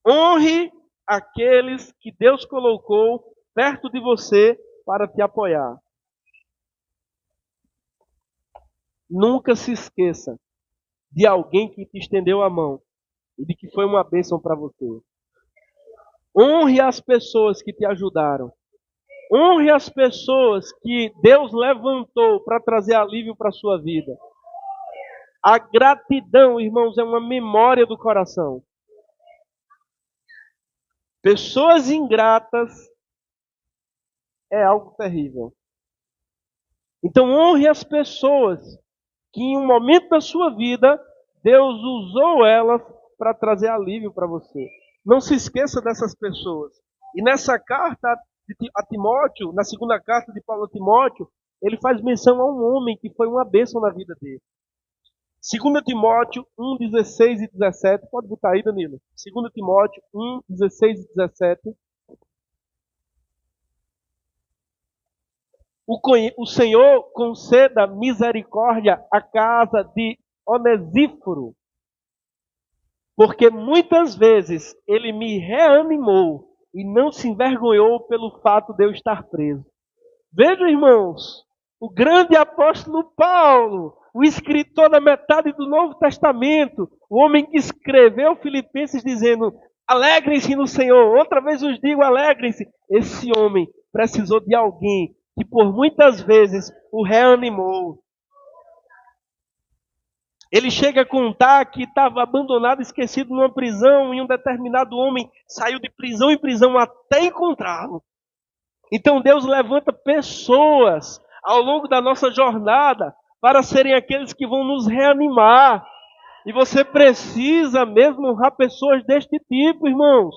honre aqueles que Deus colocou perto de você para te apoiar. Nunca se esqueça de alguém que te estendeu a mão e de que foi uma bênção para você. Honre as pessoas que te ajudaram. Honre as pessoas que Deus levantou para trazer alívio para a sua vida. A gratidão, irmãos, é uma memória do coração. Pessoas ingratas é algo terrível. Então honre as pessoas que em um momento da sua vida, Deus usou elas para trazer alívio para você. Não se esqueça dessas pessoas. E nessa carta a Timóteo, na segunda carta de Paulo a Timóteo, ele faz menção a um homem que foi uma bênção na vida dele. 2 Timóteo 1, 16 e 17. Pode botar aí, Danilo. 2 Timóteo 1, 16 e 17. O Senhor conceda misericórdia à casa de Onesíforo, porque muitas vezes ele me reanimou e não se envergonhou pelo fato de eu estar preso. Vejam, irmãos, o grande apóstolo Paulo, o escritor da metade do Novo Testamento, o homem que escreveu Filipenses dizendo, alegrem-se no Senhor, outra vez os digo, alegrem-se. Esse homem precisou de alguém que por muitas vezes o reanimou. Ele chega a contar que estava abandonado, esquecido numa prisão, e um determinado homem saiu de prisão em prisão até encontrá-lo. Então Deus levanta pessoas ao longo da nossa jornada para serem aqueles que vão nos reanimar. E você precisa mesmo honrar pessoas deste tipo, irmãos.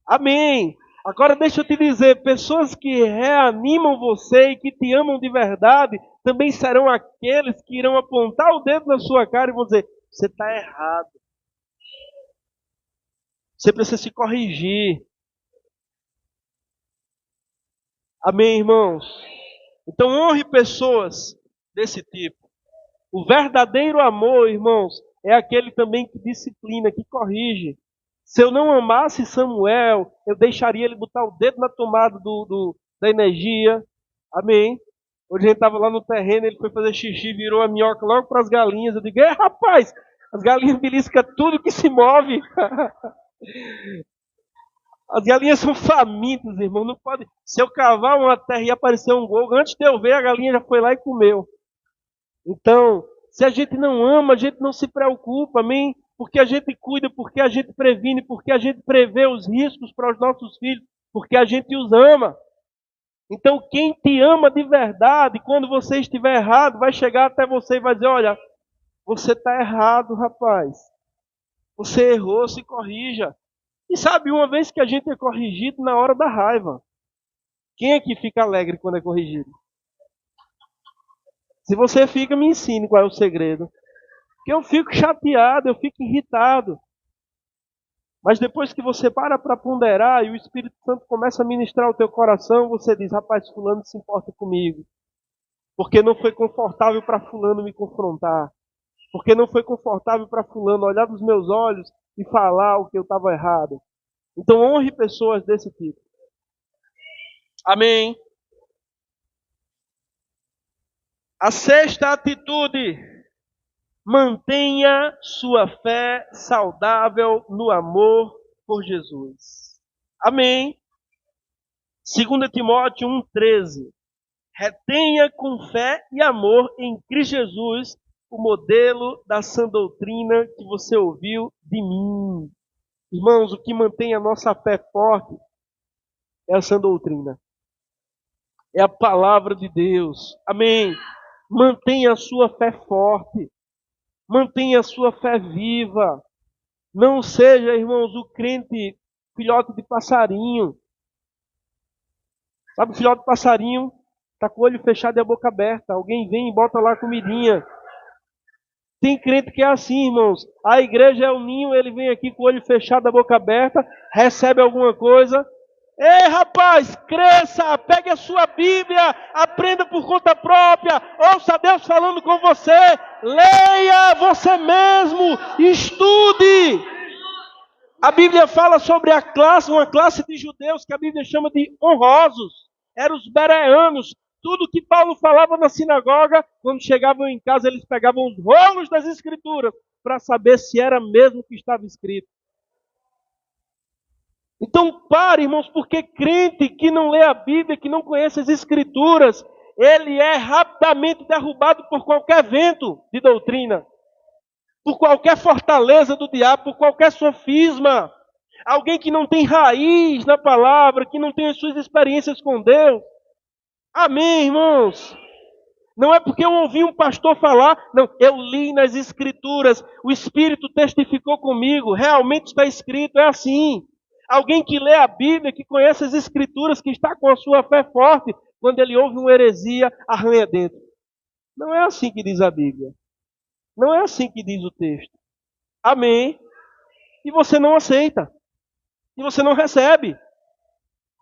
Amém. Agora deixa eu te dizer, pessoas que reanimam você e que te amam de verdade, também serão aqueles que irão apontar o dedo na sua cara e vão dizer, você está errado. Você precisa se corrigir. Amém, irmãos? Então honre pessoas desse tipo. O verdadeiro amor, irmãos, é aquele também que disciplina, que corrige. Se eu não amasse Samuel, eu deixaria ele botar o dedo na tomada da energia. Amém? Hoje a gente estava lá no terreno, ele foi fazer xixi, virou a minhoca logo para as galinhas. Eu digo, rapaz, as galinhas beliscam tudo que se move. As galinhas são famintas, irmão. Não pode. Se eu cavar uma terra e aparecer um gol, antes de eu ver, a galinha já foi lá e comeu. Então, se a gente não ama, a gente não se preocupa, amém? Porque a gente cuida, porque a gente previne, porque a gente prevê os riscos para os nossos filhos, porque a gente os ama. Então, quem te ama de verdade, quando você estiver errado, vai chegar até você e vai dizer, olha, você está errado, rapaz. Você errou, se corrija. E sabe, uma vez que a gente é corrigido na hora da raiva, quem é que fica alegre quando é corrigido? Se você fica, me ensine qual é o segredo. Porque eu fico chateado, eu fico irritado. Mas depois que você para ponderar e o Espírito Santo começa a ministrar o teu coração, você diz, rapaz, fulano se importa comigo. Porque não foi confortável para fulano me confrontar. Porque não foi confortável para fulano olhar nos meus olhos e falar o que eu estava errado. Então honre pessoas desse tipo. Amém. A sexta atitude, mantenha sua fé saudável no amor por Jesus. Amém. 2 Timóteo 1,13. Retenha com fé e amor em Cristo Jesus o modelo da sã doutrina que você ouviu de mim. Irmãos, o que mantém a nossa fé forte é a sã doutrina. É a palavra de Deus. Amém. Mantenha a sua fé forte. Mantenha a sua fé viva. Não seja, irmãos, o crente filhote de passarinho. Sabe, filhote de passarinho está com o olho fechado e a boca aberta. Alguém vem e bota lá a comidinha. Tem crente que é assim, irmãos. A igreja é o ninho, ele vem aqui com o olho fechado, a boca aberta, recebe alguma coisa. Ei, rapaz, cresça, pegue a sua Bíblia, aprenda por conta própria, ouça Deus falando com você, leia você mesmo, estude. A Bíblia fala sobre uma classe de judeus que a Bíblia chama de honrosos. Eram os bereanos. Tudo que Paulo falava na sinagoga, quando chegavam em casa, eles pegavam os rolos das Escrituras para saber se era mesmo o que estava escrito. Então pare, irmãos, porque crente que não lê a Bíblia, que não conhece as Escrituras, ele é rapidamente derrubado por qualquer vento de doutrina, por qualquer fortaleza do diabo, por qualquer sofisma. Alguém que não tem raiz na palavra, que não tem as suas experiências com Deus. Amém, irmãos? Não é porque eu ouvi um pastor falar, não, eu li nas Escrituras, o Espírito testificou comigo, realmente está escrito, é assim. Alguém que lê a Bíblia, que conhece as Escrituras, que está com a sua fé forte, quando ele ouve uma heresia, arranha dentro. Não é assim que diz a Bíblia. Não é assim que diz o texto. Amém. E você não aceita. E você não recebe.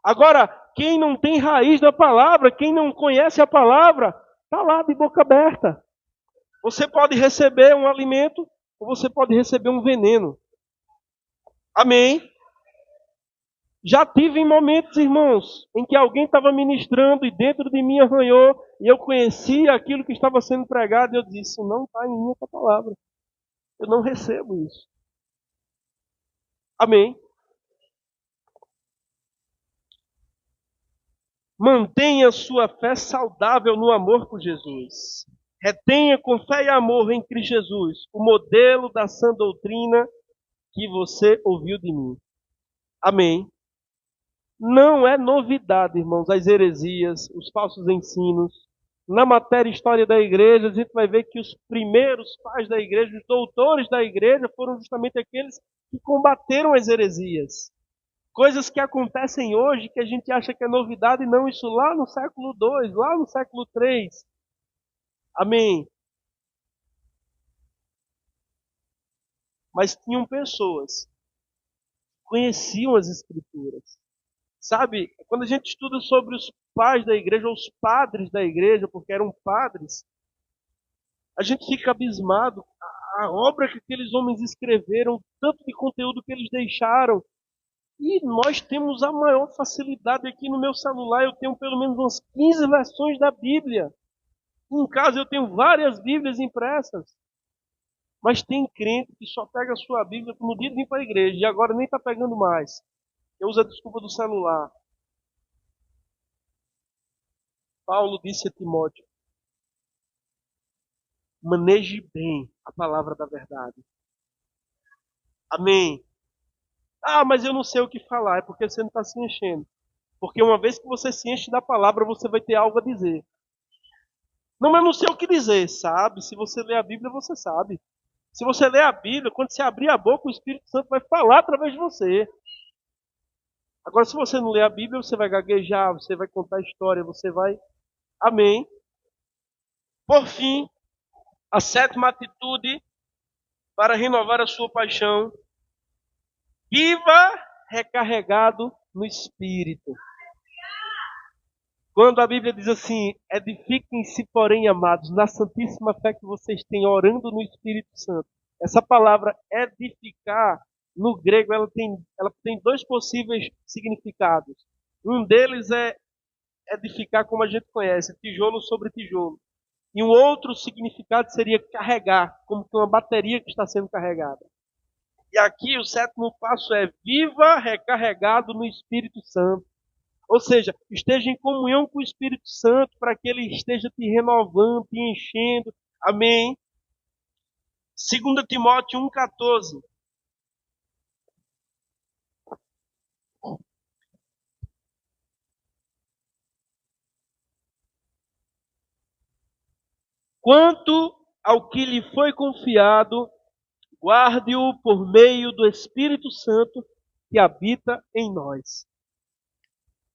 Agora, quem não tem raiz da palavra, quem não conhece a palavra, está lá de boca aberta. Você pode receber um alimento ou você pode receber um veneno. Amém? Já tive em momentos, irmãos, em que alguém estava ministrando e dentro de mim arranhou e eu conhecia aquilo que estava sendo pregado e eu disse, isso não está em mim essa palavra. Eu não recebo isso. Amém? Mantenha sua fé saudável no amor por Jesus. Retenha com fé e amor em Cristo Jesus o modelo da sã doutrina que você ouviu de mim. Amém. Não é novidade, irmãos, as heresias, os falsos ensinos. Na matéria História da Igreja, a gente vai ver que os primeiros pais da igreja, os doutores da igreja, foram justamente aqueles que combateram as heresias. Coisas que acontecem hoje que a gente acha que é novidade, não, isso lá no século II, lá no século III. Amém. Mas tinham pessoas que conheciam as Escrituras. Sabe, quando a gente estuda sobre os pais da igreja, ou os padres da igreja, porque eram padres, a gente fica abismado. A obra que aqueles homens escreveram, tanto de conteúdo que eles deixaram. E nós temos a maior facilidade aqui no meu celular. Eu tenho pelo menos umas 15 versões da Bíblia. Em casa eu tenho várias Bíblias impressas. Mas tem crente que só pega a sua Bíblia no dia de vir para a igreja e agora nem está pegando mais. Eu uso a desculpa do celular. Paulo disse a Timóteo, maneje bem a palavra da verdade. Amém. Ah, mas eu não sei o que falar. É porque você não está se enchendo. Porque uma vez que você se enche da palavra, você vai ter algo a dizer. Não, mas eu não sei o que dizer. Sabe? Se você lê a Bíblia, você sabe. Se você lê a Bíblia, quando você abrir a boca, o Espírito Santo vai falar através de você. Agora, se você não lê a Bíblia, você vai gaguejar, você vai contar história, você vai... Amém. Por fim, a sétima atitude para renovar a sua paixão. Viva recarregado no Espírito. Quando a Bíblia diz assim, edifiquem-se, porém, amados, na santíssima fé que vocês têm, orando no Espírito Santo. Essa palavra edificar, no grego, ela tem dois possíveis significados. Um deles é edificar como a gente conhece, tijolo sobre tijolo. E um outro significado seria carregar, como que uma bateria que está sendo carregada. E aqui o sétimo passo é viva recarregado no Espírito Santo. Ou seja, esteja em comunhão com o Espírito Santo para que ele esteja te renovando, te enchendo. Amém. 2 Timóteo 1,14. Quanto ao que lhe foi confiado, guarde-o por meio do Espírito Santo que habita em nós.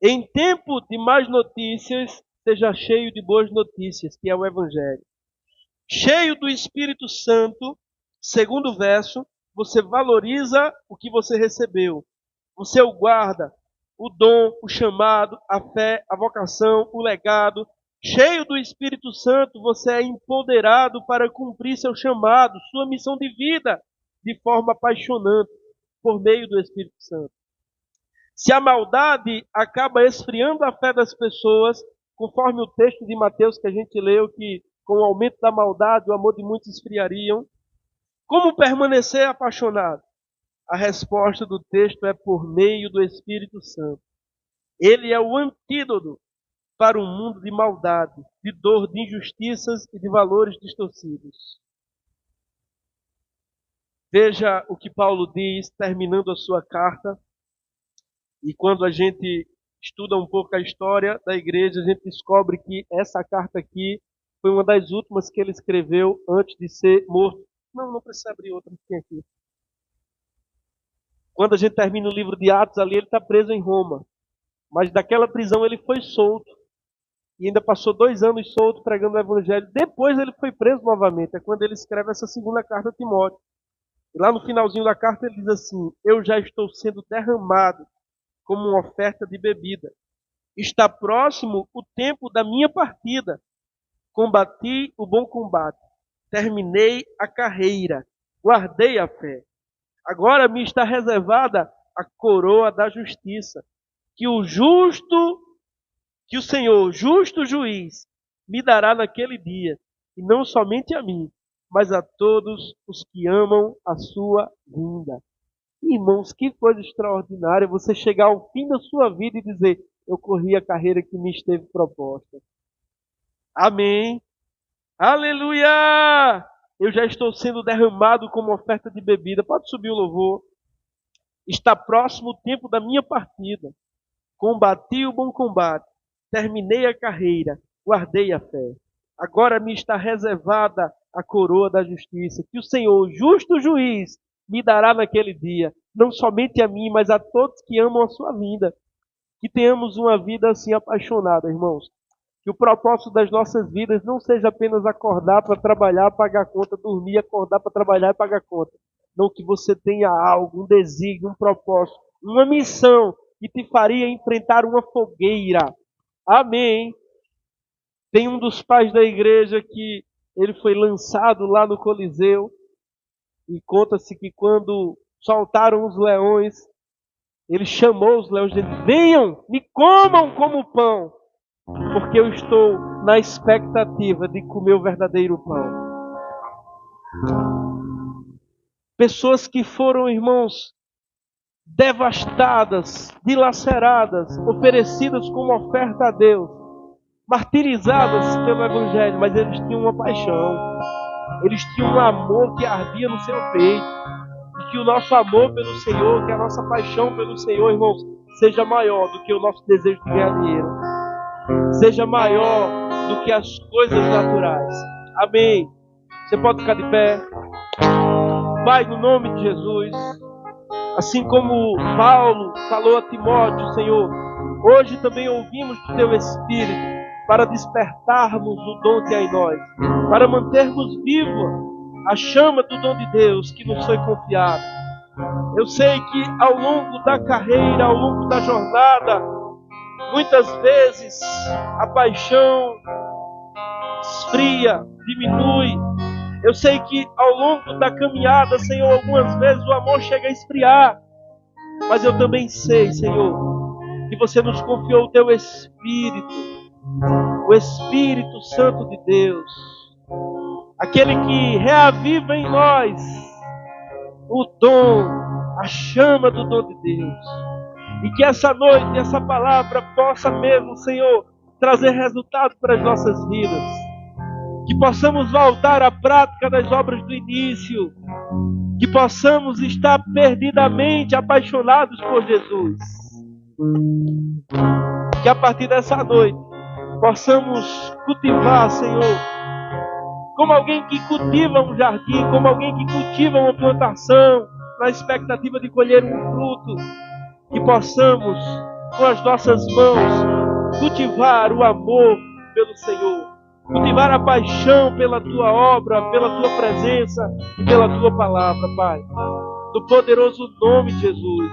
Em tempo de más notícias, seja cheio de boas notícias, que é o Evangelho. Cheio do Espírito Santo, segundo o verso, você valoriza o que você recebeu. Você o guarda, o dom, o chamado, a fé, a vocação, o legado. Cheio do Espírito Santo, você é empoderado para cumprir seu chamado, sua missão de vida, de forma apaixonante, por meio do Espírito Santo. Se a maldade acaba esfriando a fé das pessoas, conforme o texto de Mateus que a gente leu, que com o aumento da maldade o amor de muitos esfriariam, como permanecer apaixonado? A resposta do texto é por meio do Espírito Santo. Ele é o antídoto para um mundo de maldade, de dor, de injustiças e de valores distorcidos. Veja o que Paulo diz, terminando a sua carta. E quando a gente estuda um pouco a história da igreja, a gente descobre que essa carta aqui Foi uma das últimas que ele escreveu antes de ser morto. Não precisa abrir outra que tem aqui. Quando a gente termina o livro de Atos ali, ele está preso em Roma. Mas daquela prisão ele foi solto. E ainda passou 2 anos solto pregando o evangelho. Depois ele foi preso novamente. É quando ele escreve essa segunda carta a Timóteo. E lá no finalzinho da carta ele diz assim: eu já estou sendo derramado como uma oferta de bebida. Está próximo o tempo da minha partida. Combati o bom combate. Terminei a carreira. Guardei a fé. Agora me está reservada a coroa da justiça. Que o Senhor, justo juiz, me dará naquele dia. E não somente a mim, mas a todos os que amam a sua vinda. Irmãos, que coisa extraordinária você chegar ao fim da sua vida e dizer: eu corri a carreira que me esteve proposta. Amém. Aleluia! Eu já estou sendo derramado como oferta de bebida. Pode subir o louvor. Está próximo o tempo da minha partida. Combati o bom combate. Terminei a carreira. Guardei a fé. Agora me está reservada a coroa da justiça, que o Senhor, justo juiz, me dará naquele dia. Não somente a mim, mas a todos que amam a sua vinda. Que tenhamos uma vida assim apaixonada, irmãos. Que o propósito das nossas vidas não seja apenas acordar para trabalhar, pagar conta, dormir, acordar para trabalhar e pagar conta. Não, que você tenha algo, um desígnio, um propósito, uma missão que te faria enfrentar uma fogueira. Amém. Tem um dos pais da igreja que ele foi lançado lá no Coliseu e conta-se que quando soltaram os leões, ele chamou os leões e disse: venham, me comam como pão, porque eu estou na expectativa de comer o verdadeiro pão. Pessoas que foram, irmãos, devastadas, dilaceradas, oferecidas como oferta a Deus, martirizadas pelo Evangelho, mas eles tinham uma paixão, eles tinham um amor que ardia no seu peito, e que o nosso amor pelo Senhor, que a nossa paixão pelo Senhor, irmãos, seja maior do que o nosso desejo de ganhar dinheiro, seja maior do que as coisas naturais. Amém. Você pode ficar de pé. Pai, no nome de Jesus, assim como Paulo falou a Timóteo, Senhor, hoje também ouvimos do Teu Espírito para despertarmos o dom que há em nós, para mantermos viva a chama do dom de Deus que nos foi confiado. Eu sei que ao longo da carreira, ao longo da jornada, muitas vezes a paixão esfria, diminui. Eu sei que ao longo da caminhada, Senhor, algumas vezes o amor chega a esfriar. Mas eu também sei, Senhor, que você nos confiou o Teu Espírito, o Espírito Santo de Deus, aquele que reaviva em nós o dom, a chama do dom de Deus. E que essa noite, essa palavra possa mesmo, Senhor, trazer resultado para as nossas vidas. Que possamos voltar à prática das obras do início. Que possamos estar perdidamente apaixonados por Jesus. Que a partir dessa noite possamos cultivar, Senhor, como alguém que cultiva um jardim, como alguém que cultiva uma plantação, na expectativa de colher um fruto. Que possamos, com as nossas mãos, cultivar o amor pelo Senhor, cultivar a paixão pela Tua obra, pela Tua presença e pela Tua palavra, Pai. No poderoso nome de Jesus.